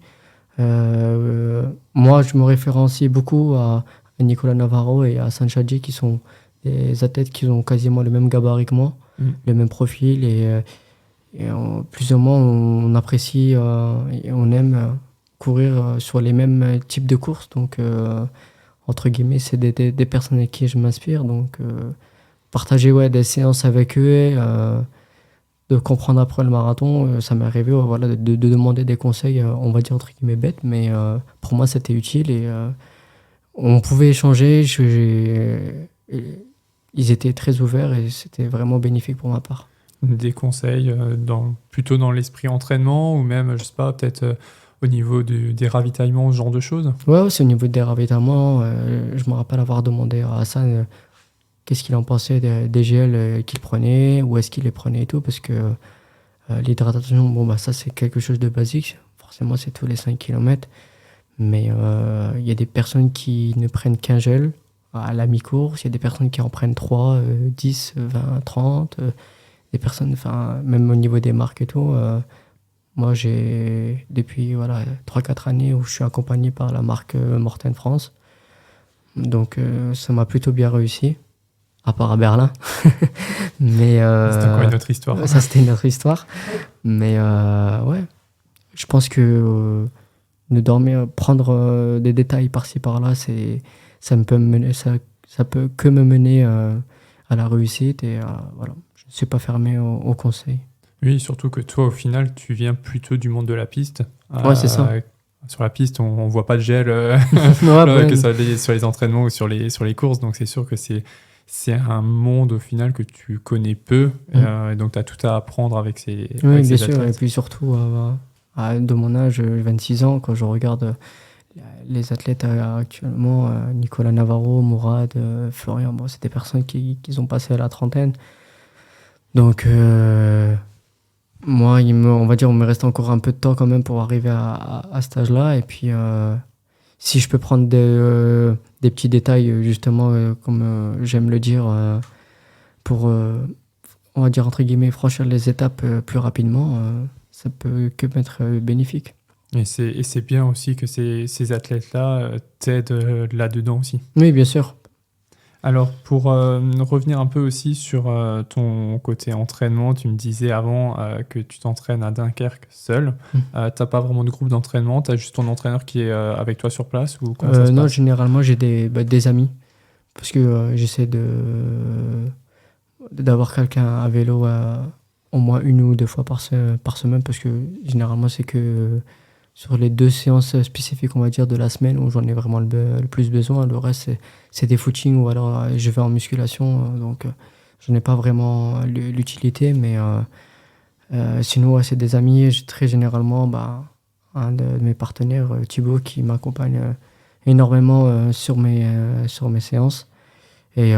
Moi, je me référencie beaucoup à Nicolas Navarro et à Hassan Chadi, qui sont des athlètes qui ont quasiment le même gabarit que moi, le même profil, et plus ou moins on apprécie et on aime courir sur les mêmes types de courses. Donc entre guillemets, c'est des personnes avec qui je m'inspire. Donc, partager des séances avec eux, de comprendre après le marathon, ça m'est arrivé voilà, de demander des conseils, on va dire entre guillemets bêtes, mais pour moi, c'était utile et on pouvait échanger. Ils étaient très ouverts et c'était vraiment bénéfique pour ma part. Des conseils plutôt dans l'esprit entraînement, ou même, je sais pas, peut-être au niveau des ravitaillements, ce genre de choses? Ouais, c'est au niveau des ravitaillements. Je me rappelle avoir demandé à Hassan qu'est-ce qu'il en pensait des gels qu'il prenait, où est-ce qu'il les prenait et tout, parce que l'hydratation, ça c'est quelque chose de basique. Forcément, c'est tous les 5 km. Mais il y a des personnes qui ne prennent qu'un gel à la mi-course. Il y a des personnes qui en prennent 3, 10, 20, 30. Des personnes, même au niveau des marques et tout. Moi, j'ai depuis 3-4 années où je suis accompagné par la marque Morten France. Donc, ça m'a plutôt bien réussi, à part à Berlin. Mais, c'était encore une autre histoire. Ça, c'était une autre histoire. Mais ouais, je pense que prendre des détails par-ci par-là, ça ça peut que me mener à la réussite et voilà, je ne suis pas fermé au conseil. Oui, surtout que toi, au final, tu viens plutôt du monde de la piste. Ouais, c'est ça. Sur la piste, on voit pas de gel Ouais, que sur les entraînements ou sur les courses, donc c'est sûr que c'est un monde au final que tu connais peu, et donc tu as tout à apprendre avec ces, oui, avec bien ces sûr. Et athlètes. puis surtout, de mon âge, 26 ans, quand je regarde les athlètes actuellement, Nicolas Navarro, Mourad, Florian, bon, c'est des personnes qui ont passé à la trentaine. Donc, moi, on va dire, on me reste encore un peu de temps quand même pour arriver à cet âge-là. Et puis, si je peux prendre des petits détails, justement, comme j'aime le dire, pour, on va dire, entre guillemets, franchir les étapes plus rapidement, ça peut que m'être bénéfique. Et c'est bien aussi que ces athlètes-là t'aident là-dedans aussi. Oui, bien sûr. Alors, pour revenir un peu aussi sur ton côté entraînement, tu me disais avant que tu t'entraînes à Dunkerque seul. T'as pas vraiment de groupe d'entraînement, t'as juste ton entraîneur qui est avec toi sur place ou comment ça se Non, passe? généralement, j'ai des amis. Parce que j'essaie d'avoir quelqu'un à vélo au moins 1 ou 2 fois par semaine. Parce que généralement, c'est que sur les 2 séances spécifiques, on va dire, de la semaine où j'en ai vraiment le plus besoin. Le reste, c'est des footings ou alors je vais en musculation. Donc, j'en ai pas vraiment l'utilité. Mais sinon, ouais, c'est des amis. J'ai très généralement un de mes partenaires, Thibaut, qui m'accompagne énormément sur mes séances. Et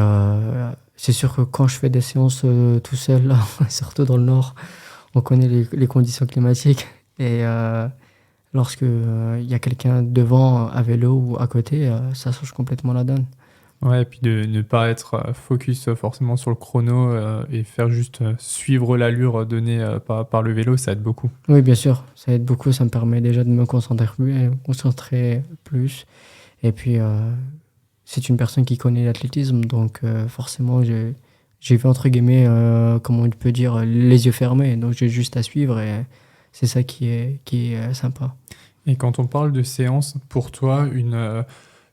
c'est sûr que quand je fais des séances tout seul, là, surtout dans le nord, on connaît les conditions climatiques. Et lorsque il y a quelqu'un devant à vélo ou à côté, ça change complètement la donne. Ouais, et puis de ne pas être focus forcément sur le chrono et faire juste suivre l'allure donnée par le vélo, ça aide beaucoup. Oui, bien sûr, ça aide beaucoup. Ça me permet déjà de me concentrer plus. Et puis, c'est une personne qui connaît l'athlétisme, donc forcément, j'ai vu, entre guillemets, comment on peut dire, les yeux fermés. Donc, j'ai juste à suivre et c'est ça qui est sympa. Et quand on parle de séance, pour toi,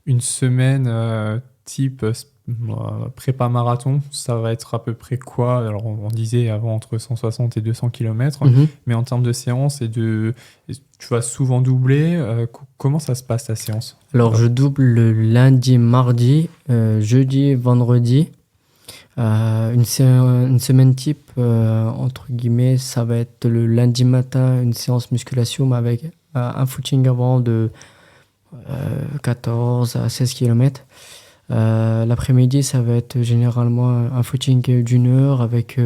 une semaine type prépa marathon, ça va être à peu près quoi? Alors, on disait avant entre 160 et 200 km, mais en termes de séance tu vas souvent doubler. Comment ça se passe ta séance? Alors, je double le lundi, mardi, jeudi, vendredi. Une semaine type, entre guillemets, ça va être le lundi matin, une séance musculation avec un footing avant de 14 à 16 km. L'après-midi, ça va être généralement un footing d'1 heure avec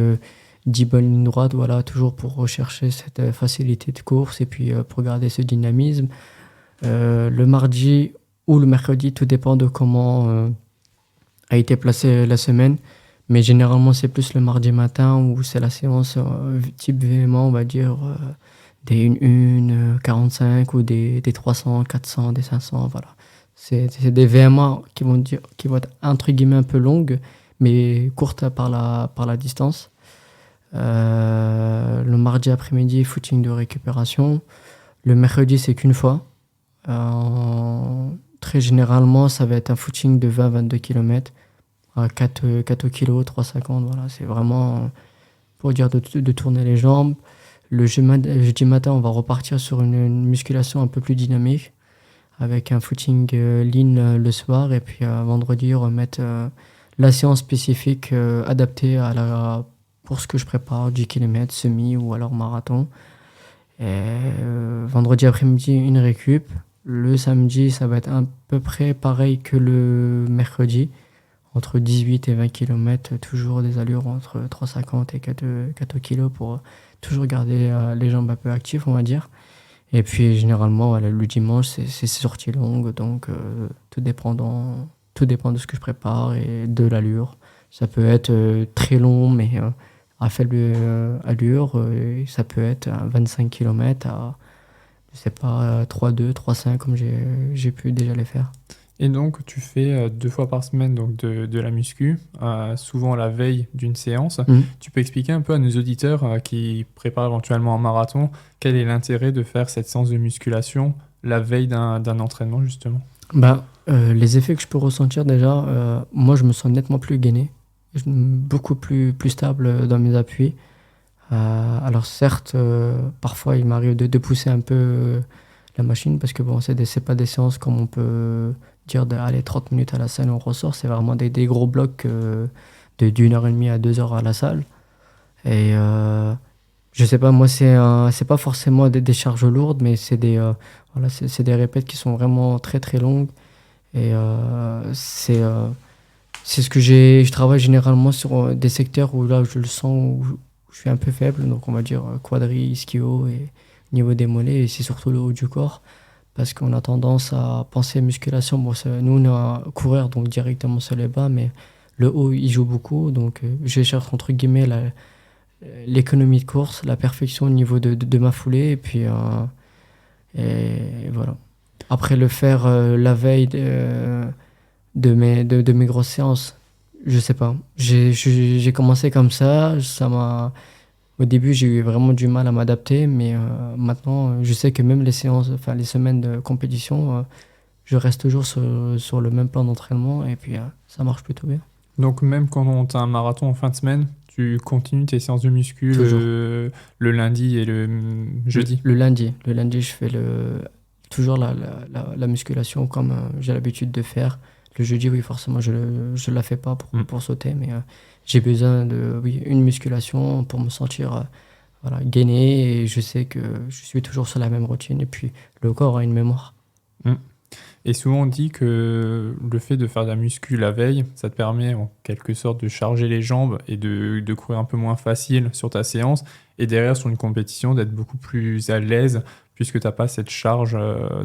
10 bonnes lignes droites, voilà, toujours pour rechercher cette facilité de course et puis pour garder ce dynamisme. Le mardi ou le mercredi, tout dépend de comment a été placée la semaine. Mais généralement, c'est plus le mardi matin où c'est la séance type véhément, on va dire, des 1, 45 ou des 300, 400, des 500, voilà. C'est des VMA qui vont être entre guillemets un peu longues, mais courtes par la distance. Le mardi après-midi, footing de récupération. Le mercredi, c'est qu'une fois. Très généralement, ça va être un footing de 20-22 km. 4 kg, 3,50, voilà, c'est vraiment pour dire de tourner les jambes. Le jeudi matin, on va repartir sur une musculation un peu plus dynamique avec un footing lean le soir et puis vendredi, remettre la séance spécifique adaptée pour ce que je prépare, 10 km, semi ou alors marathon. Et, vendredi après-midi, une récup. Le samedi, ça va être à peu près pareil que le mercredi. Entre 18 et 20 km, toujours des allures entre 3,50 et 4 kg pour toujours garder les jambes un peu actives, on va dire. Et puis généralement, le dimanche, c'est sorties longues, donc tout dépend de ce que je prépare et de l'allure. Ça peut être très long, mais à faible allure. Ça peut être 25 km à, je sais pas, 3,2, 3,5 comme j'ai pu déjà les faire. Et donc, tu fais 2 fois par semaine donc de la muscu, souvent la veille d'une séance. Tu peux expliquer un peu à nos auditeurs qui préparent éventuellement un marathon, quel est l'intérêt de faire cette séance de musculation la veille d'un entraînement, justement? Les effets que je peux ressentir déjà, moi je me sens nettement plus gainé, beaucoup plus stable dans mes appuis. Alors certes, parfois il m'arrive de pousser un peu la machine parce que bon, c'est pas des séances comme on peut dire d'aller 30 minutes à la salle et on ressort. C'est vraiment des gros blocs d'une heure et demie à 2 heures à la salle. Et je sais pas, moi c'est pas forcément des charges lourdes, mais voilà, c'est des répètes qui sont vraiment très très longues. Et c'est ce que je travaille généralement sur des secteurs où là je le sens, où je suis un peu faible, donc on va dire quadri, ischio et niveau des mollets, et c'est surtout le haut du corps, parce qu'on a tendance à penser musculation. Bon, nous on est à courir, donc directement sur les bas, mais le haut il joue beaucoup, donc je cherche entre guillemets l'économie de course, la perfection au niveau de ma foulée, et puis et voilà. Après le faire la veille de mes grosses séances, je sais pas. J'ai commencé comme ça m'a. Au début, j'ai eu vraiment du mal à m'adapter, mais maintenant, je sais que même les séances, enfin les semaines de compétition, je reste toujours sur le même plan d'entraînement et puis ça marche plutôt bien. Donc même quand tu as un marathon en fin de semaine, tu continues tes séances de muscu Toujours. le lundi et le jeudi. Le lundi, je fais toujours la musculation comme j'ai l'habitude de faire. Le jeudi, oui, forcément, je la fais pas pour sauter, mais j'ai besoin de oui, une musculation pour me sentir voilà, gainé et je sais que je suis toujours sur la même routine et puis le corps a une mémoire. Mm. Et souvent on dit que le fait de faire de la muscu la veille, ça te permet en quelque sorte de charger les jambes et de courir un peu moins facile sur ta séance et derrière sur une compétition d'être beaucoup plus à l'aise puisque tu n'as pas cette charge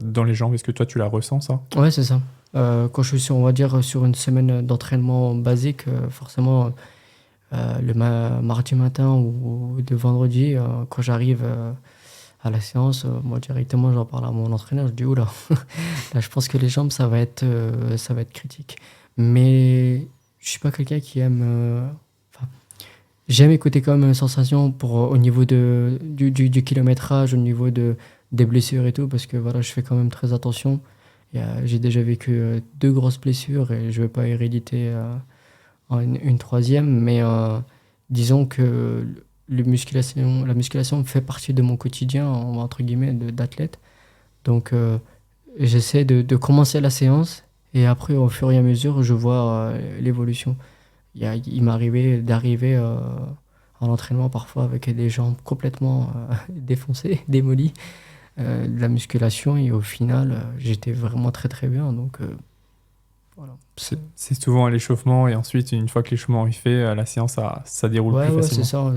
dans les jambes. Est-ce que toi tu la ressens ça? Ouais, c'est ça. Quand je suis sur, on va dire, sur une semaine d'entraînement basique, forcément, mardi matin ou de vendredi, quand j'arrive à la séance, moi directement j'en parle à mon entraîneur, je dis oula, là je pense que les jambes ça va être critique. Mais je suis pas quelqu'un qui aime. Enfin, j'aime écouter quand même une sensation au niveau du kilométrage, au niveau des blessures et tout, parce que voilà, je fais quand même très attention. J'ai déjà vécu 2 grosses blessures et je ne vais pas héréditer une troisième, mais disons que la musculation fait partie de mon quotidien, entre guillemets, d'athlète. Donc j'essaie de commencer la séance et après, au fur et à mesure, je vois l'évolution. Il m'est arrivé d'arriver à l'entraînement parfois avec des jambes complètement défoncées, démolies de la musculation et au final j'étais vraiment très très bien donc voilà. C'est souvent à l'échauffement et ensuite une fois que l'échauffement est fait, la séance ça déroule plus Ouais, facilement. c'est ça,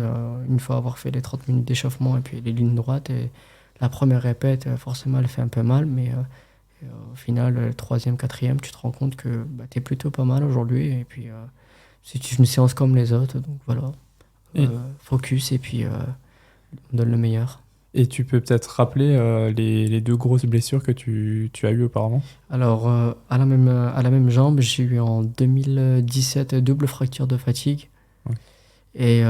une fois avoir fait les 30 minutes d'échauffement et puis les lignes droites et la première répète forcément elle fait un peu mal mais au final le troisième, quatrième tu te rends compte que bah, t'es plutôt pas mal aujourd'hui et puis c'est une séance comme les autres donc voilà. Et- Focus et puis on donne le meilleur. Et tu peux peut-être rappeler les 2 grosses blessures que tu as eues auparavant? Alors, à la même jambe, j'ai eu en 2017 double fracture de fatigue. Ouais. Et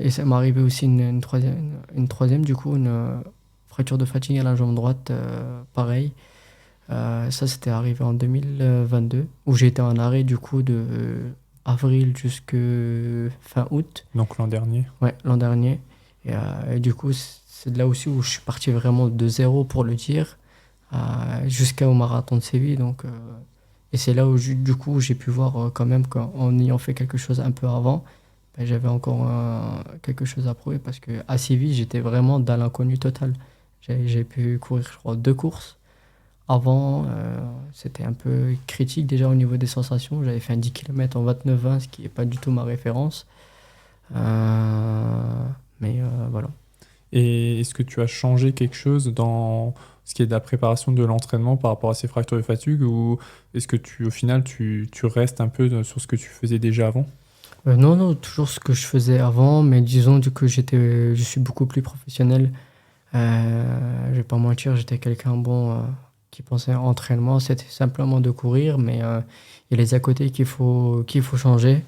ça m'est arrivé aussi une troisième, du coup, une fracture de fatigue à la jambe droite, pareil. Ça, c'était arrivé en 2022, où j'ai été en arrêt, du coup, de avril jusque fin août. Donc l'an dernier. Ouais, l'an dernier. Et du coup, c'est de là aussi où je suis parti vraiment de zéro pour le dire, jusqu'au marathon de Séville. Donc, et c'est là où, du coup, j'ai pu voir quand même qu'en ayant fait quelque chose un peu avant, ben, j'avais encore quelque chose à prouver parce qu'à Séville, j'étais vraiment dans l'inconnu total. J'ai pu courir, je crois, 2 courses. Avant, c'était un peu critique déjà au niveau des sensations. J'avais fait un 10 km en 29-20, ce qui n'est pas du tout ma référence. Mais voilà. Et est-ce que tu as changé quelque chose dans ce qui est de la préparation de l'entraînement par rapport à ces fractures de fatigue ou est-ce que au final, tu restes un peu sur ce que tu faisais déjà avant? Non, non, toujours ce que je faisais avant, mais disons du coup je suis beaucoup plus professionnel. Je vais pas mentir, j'étais quelqu'un bon qui pensait à entraînement, c'était simplement de courir, mais il y a les à côté qu'il faut changer.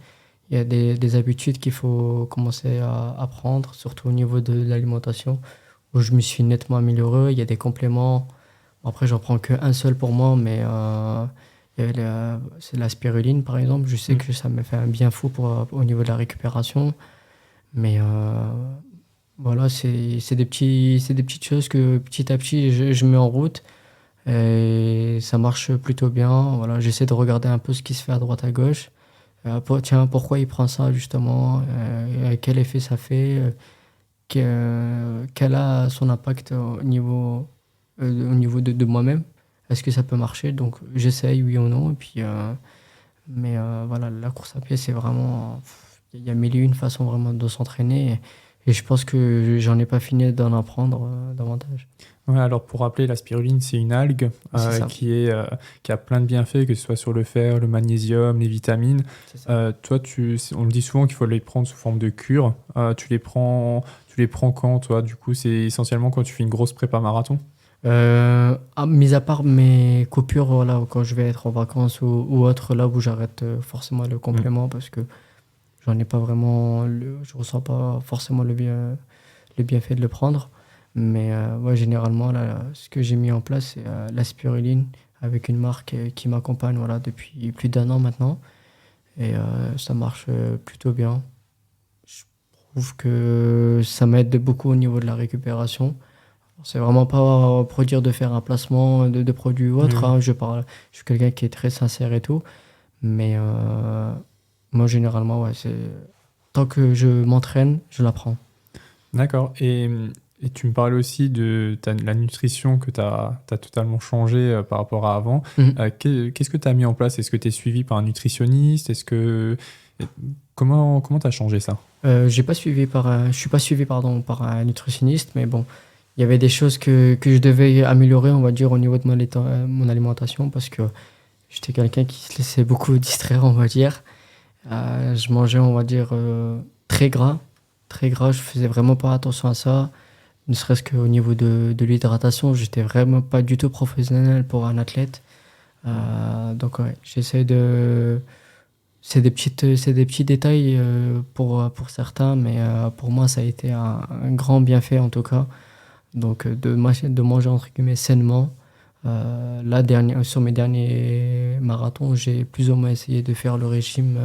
Il y a des habitudes qu'il faut commencer à prendre, surtout au niveau de l'alimentation, où je me suis nettement amélioré. Il y a des compléments Après, j'en prends qu'un seul pour moi, mais il y avait c'est la spiruline, par exemple. Je sais que ça me fait un bien fou au niveau de la récupération. Mais voilà, c'est des petites choses que petit à petit, je mets en route. Et ça marche plutôt bien. Voilà, j'essaie de regarder un peu ce qui se fait à droite à gauche. Tiens, pourquoi il prend ça justement? Quel effet ça fait? Quel a son impact au niveau de moi-même? Est-ce que ça peut marcher? Donc j'essaye, oui ou non. Et puis, voilà, la course à pied, c'est vraiment. Il y a mille et une façons vraiment de s'entraîner. Et je pense que j'en ai pas fini d'en apprendre davantage. Ouais, alors pour rappeler, la spiruline, c'est une algue C'est ça. qui a plein de bienfaits, que ce soit sur le fer, le magnésium, les vitamines. C'est ça. Toi, on me dit souvent qu'il faut les prendre sous forme de cure. Tu les prends quand, toi? Du coup, c'est essentiellement quand tu fais une grosse prépa marathon? Mis à part mes coupures, voilà, quand je vais être en vacances ou autre, là où j'arrête forcément le Mm. complément parce que j'en ai pas vraiment, je ressens pas forcément le bienfait de le prendre. Mais ouais, généralement, là, ce que j'ai mis en place, c'est la spiruline avec une marque qui m'accompagne voilà, depuis plus d'un an maintenant. Et ça marche plutôt bien. Je trouve que ça m'aide beaucoup au niveau de la récupération. C'est vraiment pas pour dire de faire un placement de produits ou Oui, autre, oui. hein. Je suis quelqu'un qui est très sincère et tout. Mais moi, généralement, ouais, tant que je m'entraîne, je la prends. D'accord. Et tu me parlais aussi de la nutrition que tu as totalement changé par rapport à avant. Mhm. Qu'est-ce que tu as mis en place? Est-ce que tu es suivi par un nutritionniste? Comment tu as changé ça? Je suis pas suivi pardon, par un nutritionniste, mais bon, il y avait des choses que je devais améliorer, on va dire, au niveau de mon alimentation, parce que j'étais quelqu'un qui se laissait beaucoup distraire, on va dire. Je mangeais, on va dire, très gras. Très gras, je faisais vraiment pas attention à ça. Ne serait-ce qu'au niveau de l'hydratation, j'étais vraiment pas du tout professionnel pour un athlète. Donc ouais, j'essaie de. C'est des petits détails pour certains, mais pour moi, ça a été un grand bienfait en tout cas. Donc de manger entre guillemets sainement. Sur mes derniers marathons, j'ai plus ou moins essayé de faire le régime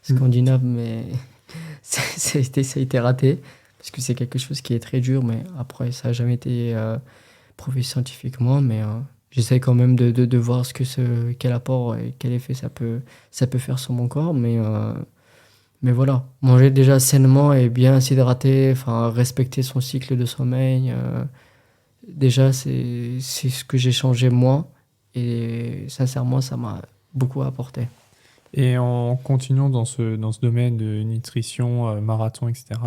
scandinave, mais ça a été raté. Parce que c'est quelque chose qui est très dur, mais après, ça n'a jamais été prouvé scientifiquement. Mais j'essaie quand même de voir quel apport et quel effet ça peut faire sur mon corps. Mais voilà, manger déjà sainement et bien s'hydrater, enfin, respecter son cycle de sommeil, déjà, c'est ce que j'ai changé moi. Et sincèrement, ça m'a beaucoup apporté. Et en continuant dans ce domaine de nutrition, marathon, etc.,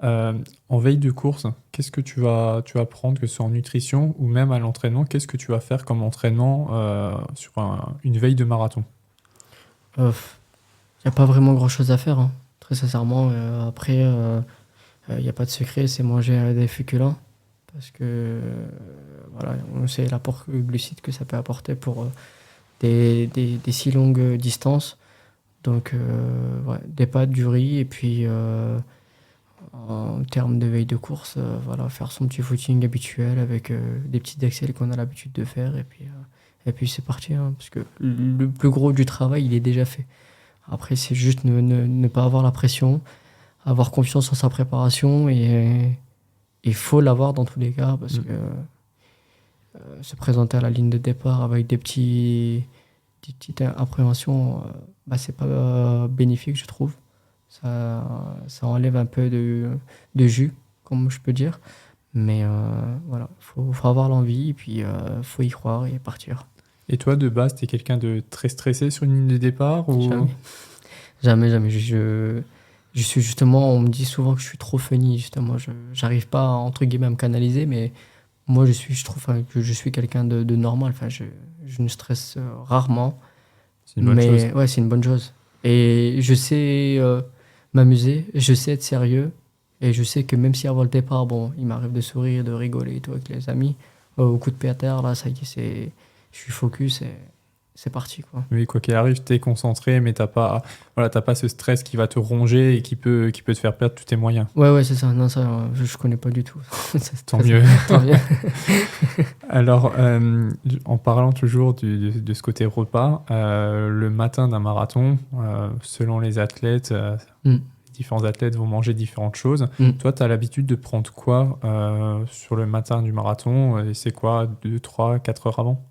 en veille de course, qu'est-ce que tu vas prendre, que ce soit en nutrition ou même à l'entraînement, qu'est-ce que tu vas faire comme entraînement sur une veille de marathon? Il n'y a pas vraiment grand-chose à faire, hein. Très sincèrement. Après, il n'y a pas de secret, c'est manger des féculents. Parce que, voilà, on sait l'apport glucide que ça peut apporter pour des si longues distances. Donc, ouais, des pâtes, du riz, et puis en termes de veille de course, voilà, faire son petit footing habituel avec des petites excels qu'on a l'habitude de faire, et puis c'est parti, hein, parce que le plus gros du travail, il est déjà fait. Après, c'est juste ne pas avoir la pression, avoir confiance en sa préparation, et il faut l'avoir dans tous les cas, parce que se présenter à la ligne de départ avec des petites appréhensions, bah, c'est pas bénéfique, je trouve. Ça enlève un peu de jus, comme je peux dire. Mais voilà, faut avoir l'envie, et puis faut y croire et partir. Et toi, de base, tu es quelqu'un de très stressé sur une ligne de départ ou... Jamais. Jamais, jamais. Je suis justement, on me dit souvent que je suis trop funny, justement. J'arrive pas, entre guillemets, à me canaliser, mais moi, je trouve que je suis quelqu'un de normal. Enfin, je ne stresse rarement. C'est une bonne chose. Mais ouais, c'est une bonne chose. Et je sais m'amuser, je sais être sérieux. Et je sais que même si avant le départ, bon, il m'arrive de sourire, de rigoler et tout avec les amis, au coup de pied à terre, là, ça y est, je suis focus. c'est parti, quoi. Oui, quoi qu'il arrive, t'es concentré, mais t'as pas ce stress qui va te ronger et qui peut te faire perdre tous tes moyens. Ouais, c'est ça. Non, ça, je connais pas du tout. Tant mieux. Tant mieux. Alors, en parlant toujours de ce côté repas, le matin d'un marathon, selon les athlètes, différents athlètes vont manger différentes choses. Toi, tu as l'habitude de prendre quoi sur le matin du marathon et c'est quoi, 2, 3, 4 heures avant?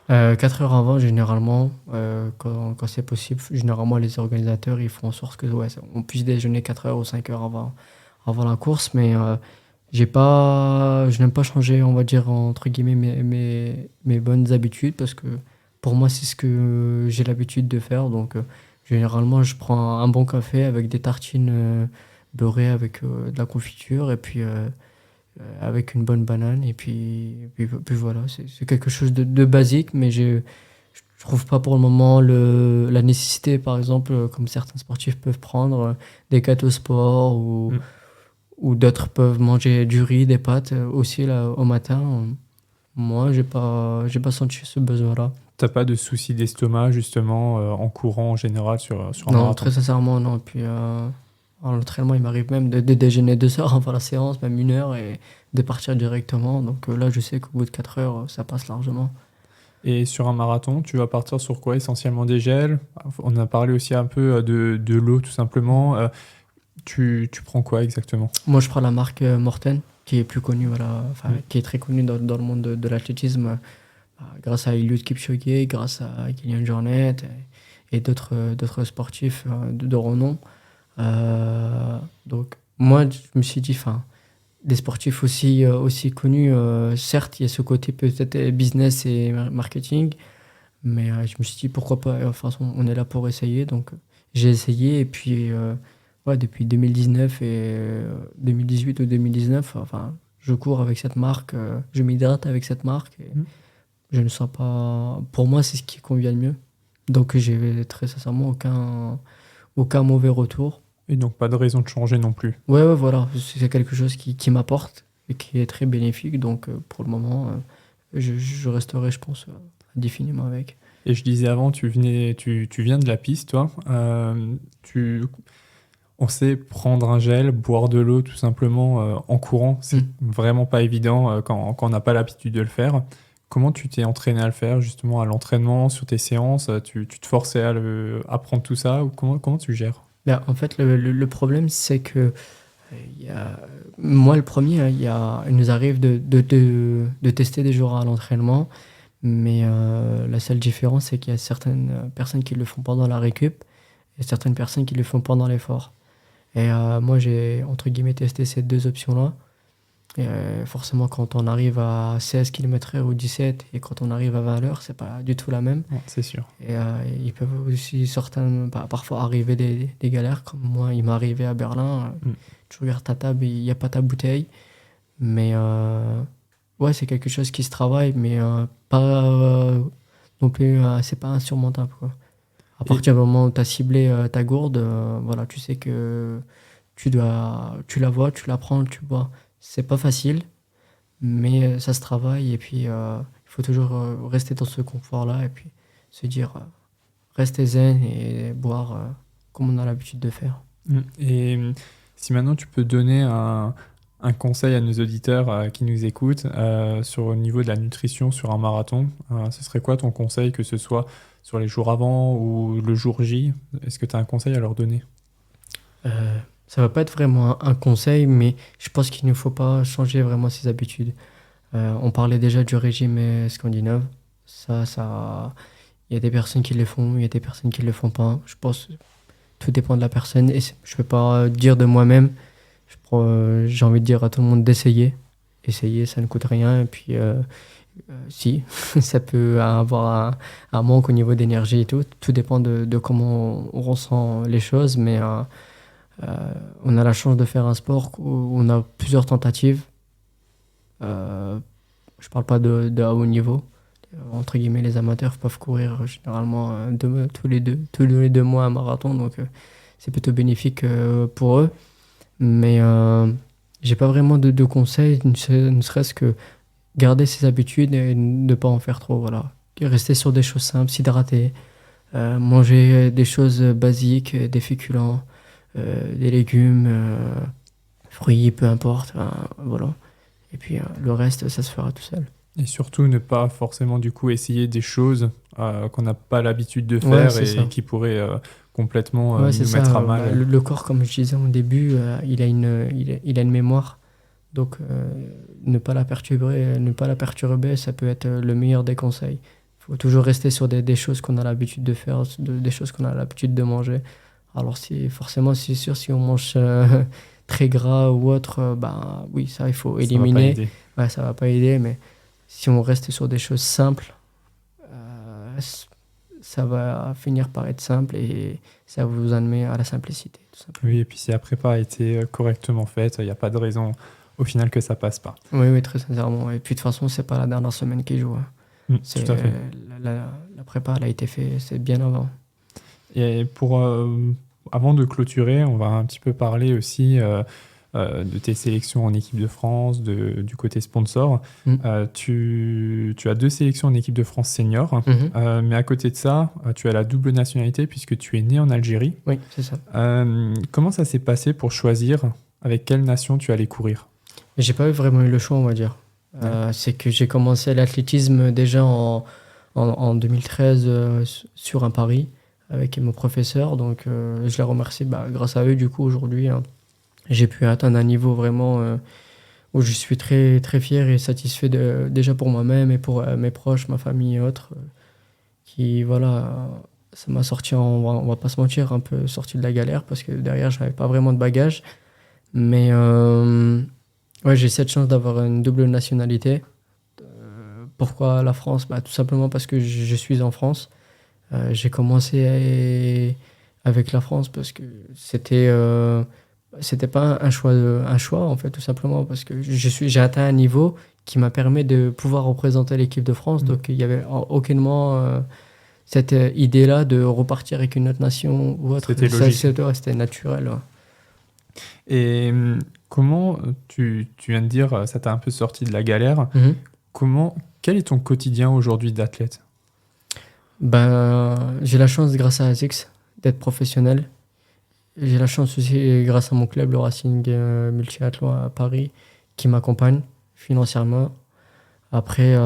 4 heures avant, généralement, quand c'est possible, généralement les organisateurs ils font en sorte que on puisse déjeuner 4 heures ou 5 heures avant la course, mais je n'aime pas changer, on va dire, entre guillemets, mes bonnes habitudes parce que pour moi, c'est ce que j'ai l'habitude de faire. Donc, généralement, je prends un bon café avec des tartines beurrées avec de la confiture et puis avec une bonne banane. Et puis voilà, c'est quelque chose de basique, mais je trouve pas pour le moment la nécessité, par exemple, comme certains sportifs peuvent prendre des gâteaux sport ou d'autres peuvent manger du riz, des pâtes aussi là, au matin. Moi, j'ai pas senti ce besoin-là. T'as pas de soucis d'estomac, justement, en courant en général sur un Non, marathon? très sincèrement, non. Et puis, en entraînement, il m'arrive même de déjeuner 2 heures avant la séance, même 1 heure, et de partir directement. Donc là, je sais qu'au bout de 4 heures, ça passe largement. Et sur un marathon, tu vas partir sur quoi? Essentiellement des gels? On a parlé aussi un peu de l'eau, tout simplement. Tu prends quoi exactement? Moi, je prends la marque Morten, qui est plus connue, voilà, qui est très connue dans le monde de l'athlétisme, grâce à Eliud Kipchoge, grâce à Kylian Jornet et d'autres sportifs de renom. Donc, moi, je me suis dit, des sportifs aussi connus, certes, il y a ce côté peut-être business et marketing, mais je me suis dit, pourquoi pas, enfin, on est là pour essayer. Donc, j'ai essayé, et puis, depuis 2019 et 2018 ou 2019, je cours avec cette marque, je m'hydrate avec cette marque, et je ne sens pas... Pour moi, c'est ce qui convient le mieux. Donc, j'ai très sincèrement aucun mauvais retour. Et donc, pas de raison de changer non plus. Ouais, voilà. C'est quelque chose qui m'apporte et qui est très bénéfique. Donc, pour le moment, je resterai, je pense, indéfiniment avec. Et je disais avant, tu viens de la piste, toi. On sait prendre un gel, boire de l'eau, tout simplement, en courant. C'est vraiment pas évident quand on n'a pas l'habitude de le faire. Comment tu t'es entraîné à le faire, justement, à l'entraînement, sur tes séances? Tu te forçais à apprendre tout ça? Ou comment tu gères? En fait, le problème, c'est que moi, le premier, il nous arrive de tester des jours à l'entraînement, mais la seule différence, c'est qu'il y a certaines personnes qui le font pendant la récup et certaines personnes qui le font pendant l'effort. Et moi, j'ai, entre guillemets, testé ces deux options-là. Et forcément, quand on arrive à 16 km/h ou 17, et quand on arrive à 20 heures, c'est pas du tout la même. Ouais, c'est sûr. Et ils peuvent aussi parfois arriver des galères, comme moi, il m'est arrivé à Berlin. Tu regardes ta table, il n'y a pas ta bouteille. Mais ouais, c'est quelque chose qui se travaille, mais pas non plus, c'est pas insurmontable, quoi. À partir du moment où tu as ciblé ta gourde, voilà, tu sais que tu la vois, tu la prends, tu bois. C'est pas facile, mais ça se travaille, et puis il faut toujours rester dans ce confort-là et puis se dire rester zen et boire comme on a l'habitude de faire. Et si maintenant tu peux donner un conseil à nos auditeurs qui nous écoutent sur le niveau de la nutrition sur un marathon, ce serait quoi ton conseil, que ce soit sur les jours avant ou le jour J? Est-ce que tu as un conseil à leur donner? Ça va pas être vraiment un conseil, mais je pense qu'il ne faut pas changer vraiment ses habitudes. On parlait déjà du régime scandinave. Ça, il y a des personnes qui le font, il y a des personnes qui le font pas. Je pense que tout dépend de la personne. Et je peux pas dire de moi-même. J'ai envie de dire à tout le monde d'essayer. Essayer, ça ne coûte rien. Et puis, si, ça peut avoir un manque au niveau d'énergie et tout. Tout dépend de comment on ressent les choses, mais... on a la chance de faire un sport où on a plusieurs tentatives. Je parle pas de haut niveau. Entre guillemets, les amateurs peuvent courir généralement tous les 2 mois un marathon, donc c'est plutôt bénéfique pour eux. Mais j'ai pas vraiment de conseils, ne serait-ce que garder ses habitudes et ne pas en faire trop. Voilà. rester sur des choses simples, s'hydrater, manger des choses basiques, des féculents, des légumes, fruits, peu importe, voilà. Et puis le reste, ça se fera tout seul. Et surtout, ne pas forcément du coup essayer des choses qu'on n'a pas l'habitude de Ouais, faire c'est ça. et qui pourraient complètement Ouais, c'est nous ça. mettre à mal. Le corps, comme je disais au début, il a une mémoire. Donc, ne pas la perturber, ça peut être le meilleur des conseils. Il faut toujours rester sur des choses qu'on a l'habitude de faire, des choses qu'on a l'habitude de manger. Alors, forcément, c'est sûr, si on mange très gras ou autre, ben oui, ça, il faut Ça va pas éliminer. aider. Ouais, ça va pas aider, mais si on reste sur des choses simples, ça va finir par être simple et ça vous amener à la simplicité, tout simplement. Oui, et puis si la prépa a été correctement faite, il n'y a pas de raison au final que ça passe pas. Oui, oui, très sincèrement. Et puis de toute façon, c'est pas la dernière semaine qui joue, hein. Tout à fait. La prépa, elle a été faite, c'est bien avant. Et avant de clôturer, on va un petit peu parler aussi de tes sélections en équipe de France, du côté sponsor. Tu as 2 sélections en équipe de France senior, mais à côté de ça, tu as la double nationalité puisque tu es né en Algérie. Oui, c'est ça. Comment ça s'est passé pour choisir avec quelle nation tu allais courir? J'ai pas vraiment eu le choix, on va dire. C'est que j'ai commencé l'athlétisme déjà en 2013 sur un pari avec mon professeur. Donc, je les remercie. Grâce à eux, du coup, aujourd'hui, hein, j'ai pu atteindre un niveau vraiment où je suis très, très fier et satisfait déjà pour moi-même et pour mes proches, ma famille et autres. Qui, voilà, ça m'a sorti, on va pas se mentir, un peu sorti de la galère parce que derrière, je n'avais pas vraiment de bagages. Mais ouais, j'ai cette chance d'avoir une double nationalité. Pourquoi la France? Tout simplement parce que je suis en France. J'ai commencé avec la France parce que c'était pas un choix en fait, tout simplement parce que j'ai atteint un niveau qui m'a permis de pouvoir représenter l'équipe de France. Donc il y avait aucunement cette idée-là de repartir avec une autre nation ou autre. C'était logique. C'était naturel. Ouais. Et comment, tu viens de dire, ça t'a un peu sorti de la galère. Quel est ton quotidien aujourd'hui d'athlète? J'ai la chance, grâce à ASICS, d'être professionnel. J'ai la chance aussi, grâce à mon club, le Racing Multiathlon à Paris, qui m'accompagne financièrement. Après,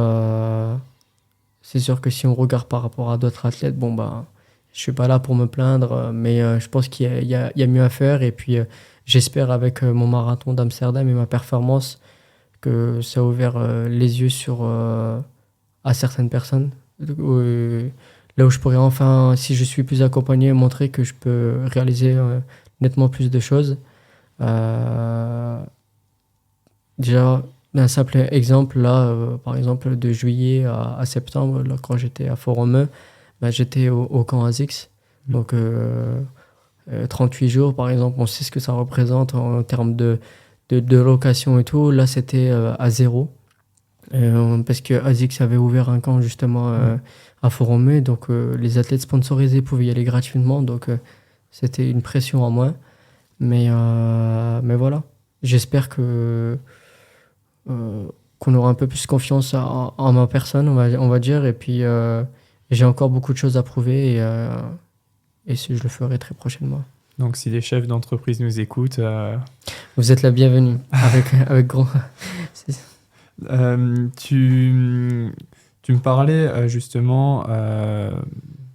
c'est sûr que si on regarde par rapport à d'autres athlètes, je suis pas là pour me plaindre, mais je pense qu'il y a mieux à faire. Et puis, j'espère avec mon marathon d'Amsterdam et ma performance que ça a ouvert les yeux à certaines personnes. Là où je pourrais enfin, si je suis plus accompagné, montrer que je peux réaliser nettement plus de choses. Déjà, un simple exemple, là, par exemple, de juillet à septembre, là, quand j'étais à Fort-Romeu, j'étais au camp ASICS. Donc, 38 jours, par exemple, on sait ce que ça représente en termes de location et tout. Là, c'était à 0. Parce que ASICS avait ouvert un camp justement à Fort-Romeu, donc les athlètes sponsorisés pouvaient y aller gratuitement, donc c'était une pression en moins. Mais voilà, j'espère qu'on aura un peu plus confiance en ma personne, on va dire, et puis j'ai encore beaucoup de choses à prouver et je le ferai très prochainement. Donc si les chefs d'entreprise nous écoutent... Vous êtes la bienvenue, avec grand... Tu me parlais justement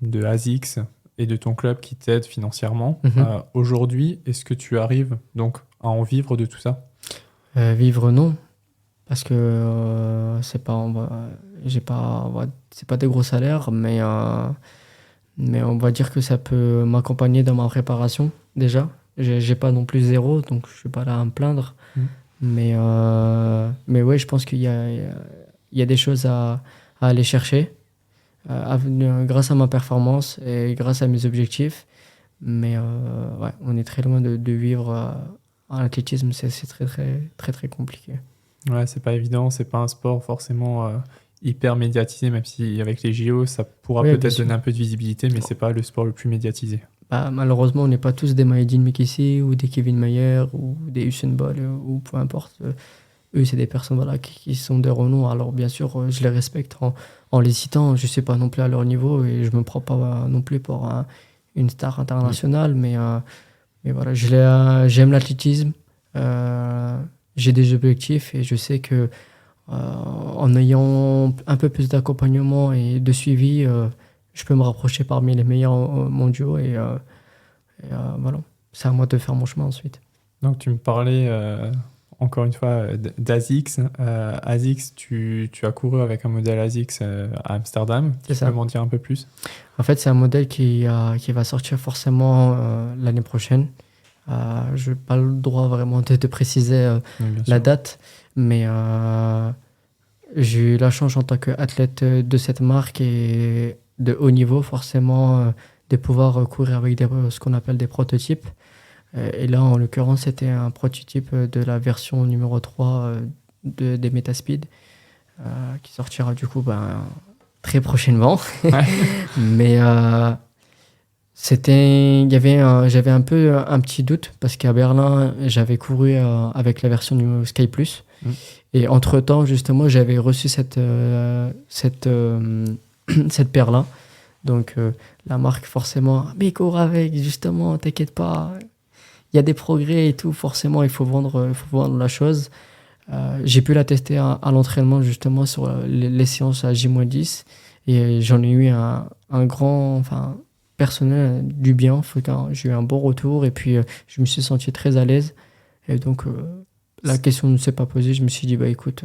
de ASICS et de ton club qui t'aide financièrement. Aujourd'hui, est-ce que tu arrives donc à en vivre de tout ça? Vivre, non. Parce que c'est pas des gros salaires, mais on va dire que ça peut m'accompagner dans ma préparation, déjà. J'ai pas non plus 0, donc je suis pas là à me plaindre. Mais ouais, je pense qu'il y a des choses à aller chercher grâce à ma performance et grâce à mes objectifs. Mais ouais, on est très loin de vivre en athlétisme, c'est très, très, très, très compliqué. Ouais, c'est pas évident, c'est pas un sport forcément hyper médiatisé, même si avec les JO, ça pourra peut-être donner un peu de visibilité, mais c'est pas le sport le plus médiatisé. Malheureusement, on n'est pas tous des Maïdine Mekissi ou des Kevin Mayer ou des Usain Bolt ou peu importe. eux, c'est des personnes voilà, qui sont des renoms. Alors, bien sûr, je les respecte en les citant. Je ne suis pas non plus à leur niveau et je ne me prends pas non plus pour une star internationale. Mais voilà, j'aime l'athlétisme. J'ai des objectifs et je sais que en ayant un peu plus d'accompagnement et de suivi, je peux me rapprocher parmi les meilleurs mondiaux. Voilà, c'est à moi de faire mon chemin ensuite. Donc tu me parlais encore une fois d'ASICS. ASICS, tu as couru avec un modèle ASICS à Amsterdam. C'est Tu ça. peux m'en dire un peu plus? En fait, c'est un modèle qui va sortir forcément l'année prochaine. Je n'ai pas le droit vraiment de préciser Oui, bien la sûr. date, mais j'ai eu la chance en tant qu'athlète de cette marque et de haut niveau, forcément, de pouvoir courir avec ce qu'on appelle des prototypes. Et là, en l'occurrence, c'était un prototype de la version numéro 3 des Metaspeed, qui sortira du coup très prochainement. Ouais. Mais j'avais un peu un petit doute parce qu'à Berlin, j'avais couru avec la version du Sky Plus. Et entre-temps, justement, j'avais reçu cette paire-là. Donc, la marque, forcément, mais cours avec, justement, t'inquiète pas. Il y a des progrès et tout, forcément, il faut vendre la chose. J'ai pu la tester à l'entraînement, justement, sur les séances à J-10. Et j'en ai eu un grand, personnel, du bien. J'ai eu un bon retour et puis je me suis senti très à l'aise. Et donc, la question ne s'est pas posée. Je me suis dit, écoute,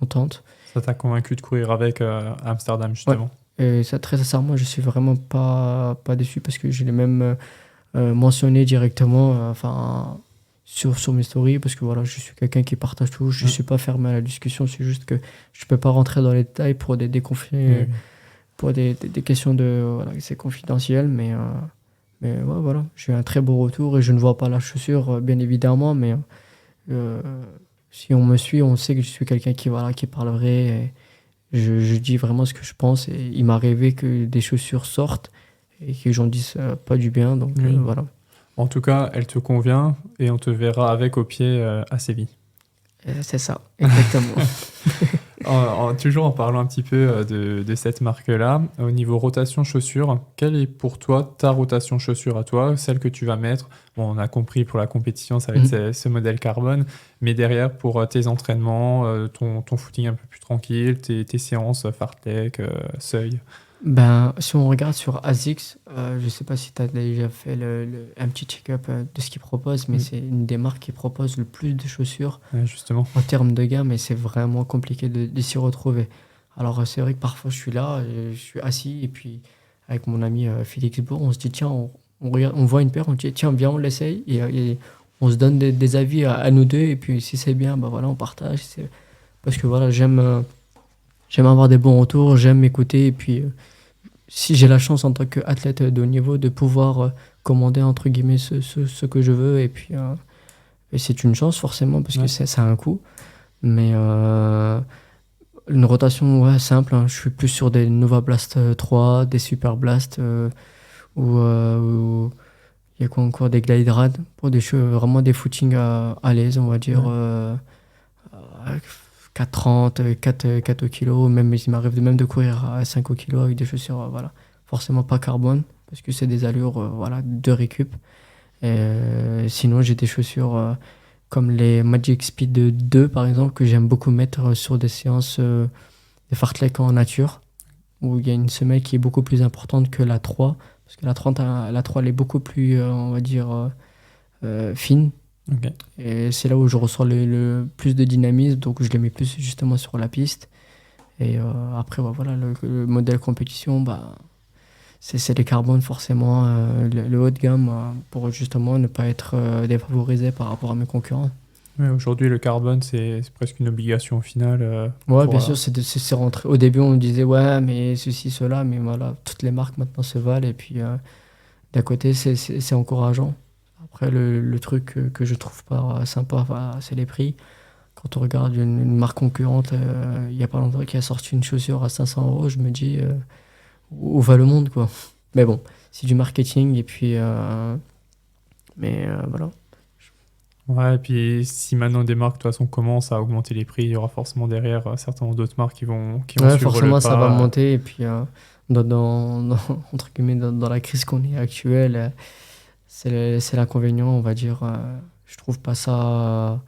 on tente. Ça t'a convaincu de courir avec à Amsterdam, justement? Ouais. Et ça, très sincèrement, je suis vraiment pas déçu parce que je l'ai même mentionné directement sur mes stories parce que voilà, je suis quelqu'un qui partage tout. Je ne suis pas fermé à la discussion. C'est juste que je ne peux pas rentrer dans les détails pour des conflits. Pour des questions voilà, c'est confidentiel, mais ouais, voilà, j'ai eu un très beau retour et je ne vois pas la chaussure, bien évidemment, mais si on me suit, on sait que je suis quelqu'un qui parle vrai. Et je dis vraiment ce que je pense et il m'est arrivé que des chaussures sortent et que j'en dise pas du bien, donc voilà. En tout cas, elle te convient et on te verra avec au pied à Séville. C'est ça, exactement. Toujours en parlant un petit peu de cette marque-là, au niveau rotation chaussures, quelle est pour toi ta rotation chaussures à toi, celle que tu vas mettre? Bon, on a compris pour la compétition, ça va être ce modèle carbone, mais derrière pour tes entraînements, ton footing un peu plus tranquille, tes séances fartlek, seuil. Si on regarde sur ASICS, je ne sais pas si tu as déjà fait un petit check-up de ce qu'ils proposent, mais c'est une des marques qui propose le plus de chaussures justement. en termes de gamme et c'est vraiment compliqué de s'y retrouver. Alors c'est vrai que parfois je suis là, je suis assis et puis avec mon ami Félix Bourg, on se dit tiens, on voit une paire, on dit tiens, viens, on l'essaye et on se donne des avis à nous deux et puis si c'est bien, voilà, on partage. Parce que voilà, j'aime avoir des bons retours, j'aime m'écouter et puis si j'ai la chance en tant qu'athlète de haut niveau de pouvoir commander entre guillemets ce que je veux et puis et c'est une chance forcément parce que ça a un coût, mais une rotation simple, hein. Je suis plus sur des Nova Blast 3, des Super Blast ou il y a quoi encore, des Glide Rad pour vraiment des footings à l'aise, on va dire 4,30, 4 au kilo, même il m'arrive même de courir à 5 au kilo avec des chaussures, voilà, forcément pas carbone, parce que c'est des allures de récup. Sinon, j'ai des chaussures comme les Magic Speed 2, par exemple, que j'aime beaucoup mettre sur des séances de fartlek en nature, où il y a une semelle qui est beaucoup plus importante que la 3, parce que la 3 elle est beaucoup plus, on va dire, fine. Okay. Et c'est là où je ressens le plus de dynamisme, donc je les mets plus justement sur la piste. Et après, voilà, le modèle compétition, c'est les carbones forcément, le haut de gamme, pour justement ne pas être défavorisé par rapport à mes concurrents. Ouais, aujourd'hui, le carbone, c'est presque une obligation au final. Bien sûr, c'est rentré. Au début, on me disait, ouais, mais ceci, cela, mais voilà, toutes les marques maintenant se valent. Et puis, d'un côté, c'est encourageant. Après, le truc que je trouve pas sympa, c'est les prix. Quand on regarde une marque concurrente, il n'y a pas longtemps qui a sorti une chaussure à 500 €, je me dis où va le monde, quoi. Mais bon, c'est du marketing et puis voilà. Ouais, et puis si maintenant des marques de toute façon commencent à augmenter les prix, il y aura forcément derrière certainement d'autres marques qui vont Ouais, suivre forcément, le ça va pas. monter. Et puis, entre guillemets, dans la crise qu'on est actuelle, c'est l'inconvénient, on va dire. Je trouve pas ça,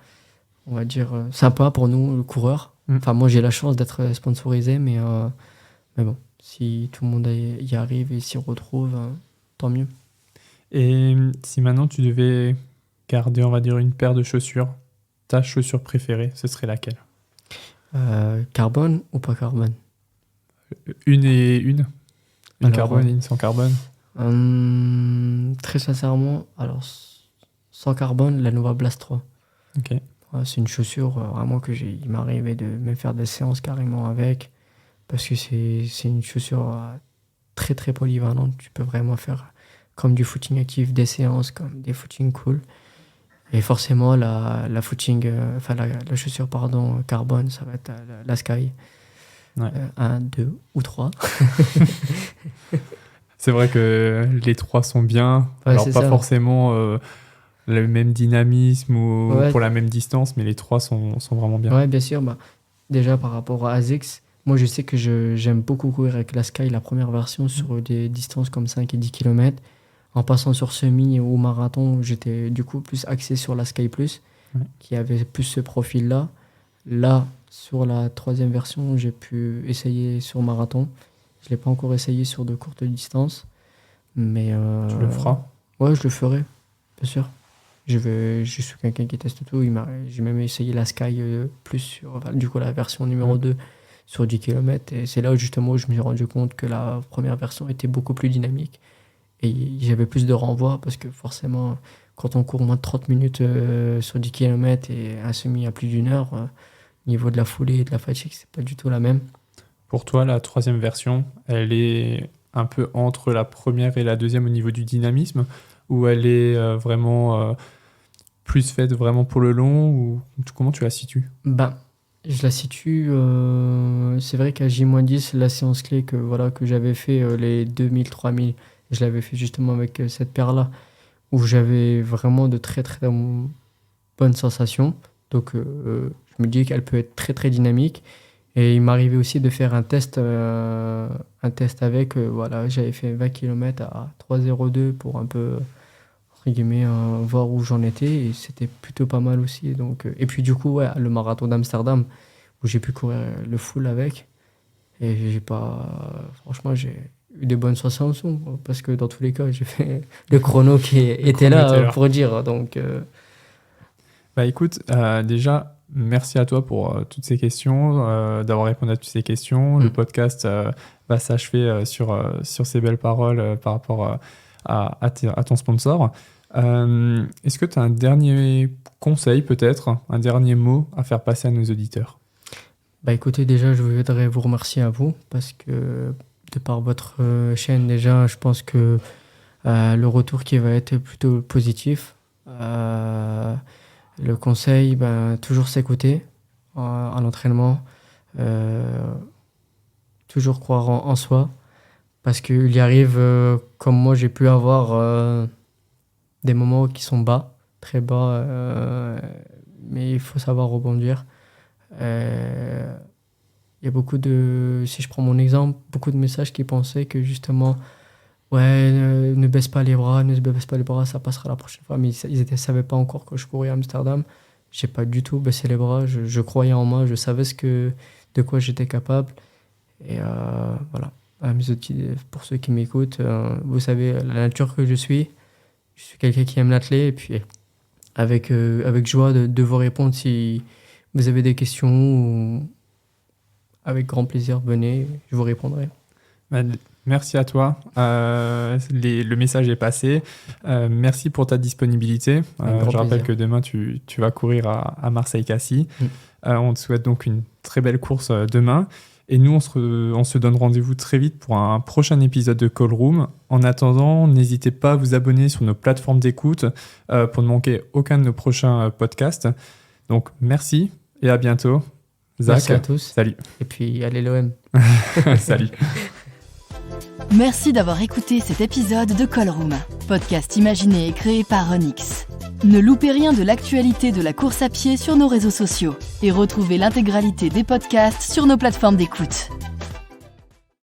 on va dire, sympa pour nous, le coureur. Mm. Enfin, moi, j'ai la chance d'être sponsorisé, mais bon, si tout le monde y arrive et s'y retrouve, tant mieux. Et si maintenant tu devais garder, on va dire, une paire de chaussures, ta chaussure préférée, ce serait laquelle? Carbone ou pas carbone? Une et une? Une Alors, carbone et une sans carbone? Très sincèrement, alors, sans carbone, la Nova Blast 3. Ok. Ouais, c'est une chaussure vraiment il m'est arrivé de me faire des séances carrément avec, parce que c'est une chaussure très très polyvalente. Tu peux vraiment faire comme du footing actif, des séances, comme des footings cool. Et forcément, la footing, la chaussure, pardon, carbone, ça va être la Sky. Ouais. 1, 2 ou 3. C'est vrai que les trois sont bien. Ouais, Alors c'est pas ça. forcément le même dynamisme ou Ouais. pour la même distance, mais les trois sont vraiment bien. Ouais, bien sûr. Bah, déjà, par rapport à ASICS, moi, je sais que j'aime beaucoup courir avec la Sky, la première version, sur des distances comme 5 et 10 km. En passant sur semi ou marathon, j'étais du coup plus axé sur la Sky Plus, Ouais. qui avait plus ce profil-là. Là, sur la troisième version, j'ai pu essayer sur marathon. Je ne l'ai pas encore essayé sur de courtes distances. Mais Tu le feras. ouais, je le ferai, bien sûr. Je suis quelqu'un qui teste tout. J'ai même essayé la Sky Plus sur du coup, la version numéro 2 sur 10 km. Et c'est là où justement je me suis rendu compte que la première version était beaucoup plus dynamique. Et j'avais plus de renvoi parce que forcément, quand on court moins de 30 minutes sur 10 km et un semi à plus d'une heure, niveau de la foulée et de la fatigue, c'est pas du tout la même. Pour toi, la troisième version, elle est un peu entre la première et la deuxième au niveau du dynamisme, ou elle est vraiment plus faite vraiment pour le long, ou comment tu la situes? Ben, je la situe. C'est vrai qu'à J-10, la séance clé que j'avais fait, les 2000, 3000, je l'avais fait justement avec cette paire-là, où j'avais vraiment de très très bonnes sensations. Donc, je me dis qu'elle peut être très très dynamique. Et il m'arrivait aussi de faire un test avec. Voilà, j'avais fait 20 km à 3,02 pour un peu, entre guillemets, voir où j'en étais. Et c'était plutôt pas mal aussi. Donc, et puis du coup, ouais, le marathon d'Amsterdam, où j'ai pu courir le full avec. Et franchement, j'ai eu des bonnes sensations. Parce que dans tous les cas, j'ai fait le chrono qui était chrono là était là. pour dire. Donc, Bah écoute, déjà, merci à toi pour toutes ces questions, d'avoir répondu à toutes ces questions. Le podcast va s'achever sur ces belles paroles par rapport à ton sponsor. Est-ce que tu as un dernier conseil peut-être, un dernier mot à faire passer à nos auditeurs? bah écoutez, déjà, je voudrais vous remercier à vous parce que de par votre chaîne, déjà, je pense que le retour qui va être plutôt positif. Le conseil, toujours s'écouter à l'entraînement, toujours croire en soi parce qu'il y arrive, comme moi, j'ai pu avoir des moments qui sont bas, très bas, mais il faut savoir rebondir. Il y a si je prends mon exemple, beaucoup de messages qui pensaient que justement, ouais, ne baisse pas les bras, ça passera la prochaine fois. Mais ils savaient pas encore que je courais à Amsterdam. J'ai pas du tout baissé les bras, je croyais en moi, je savais de quoi j'étais capable. Et voilà, pour ceux qui m'écoutent, vous savez la nature que je suis quelqu'un qui aime l'athlète et puis avec joie de vous répondre si vous avez des questions ou avec grand plaisir, venez, je vous répondrai. Merci à toi. Le message est passé. Merci pour ta disponibilité. Je rappelle que demain, tu vas courir à Marseille-Cassis. On te souhaite donc une très belle course demain. Et nous, on se donne rendez-vous très vite pour un prochain épisode de Call Room. En attendant, n'hésitez pas à vous abonner sur nos plateformes d'écoute pour ne manquer aucun de nos prochains podcasts. Donc, merci et à bientôt. Zach, merci à tous. Salut. Et puis, allez l'OM. Salut. Merci d'avoir écouté cet épisode de Call Room, podcast imaginé et créé par Onyx. Ne loupez rien de l'actualité de la course à pied sur nos réseaux sociaux et retrouvez l'intégralité des podcasts sur nos plateformes d'écoute.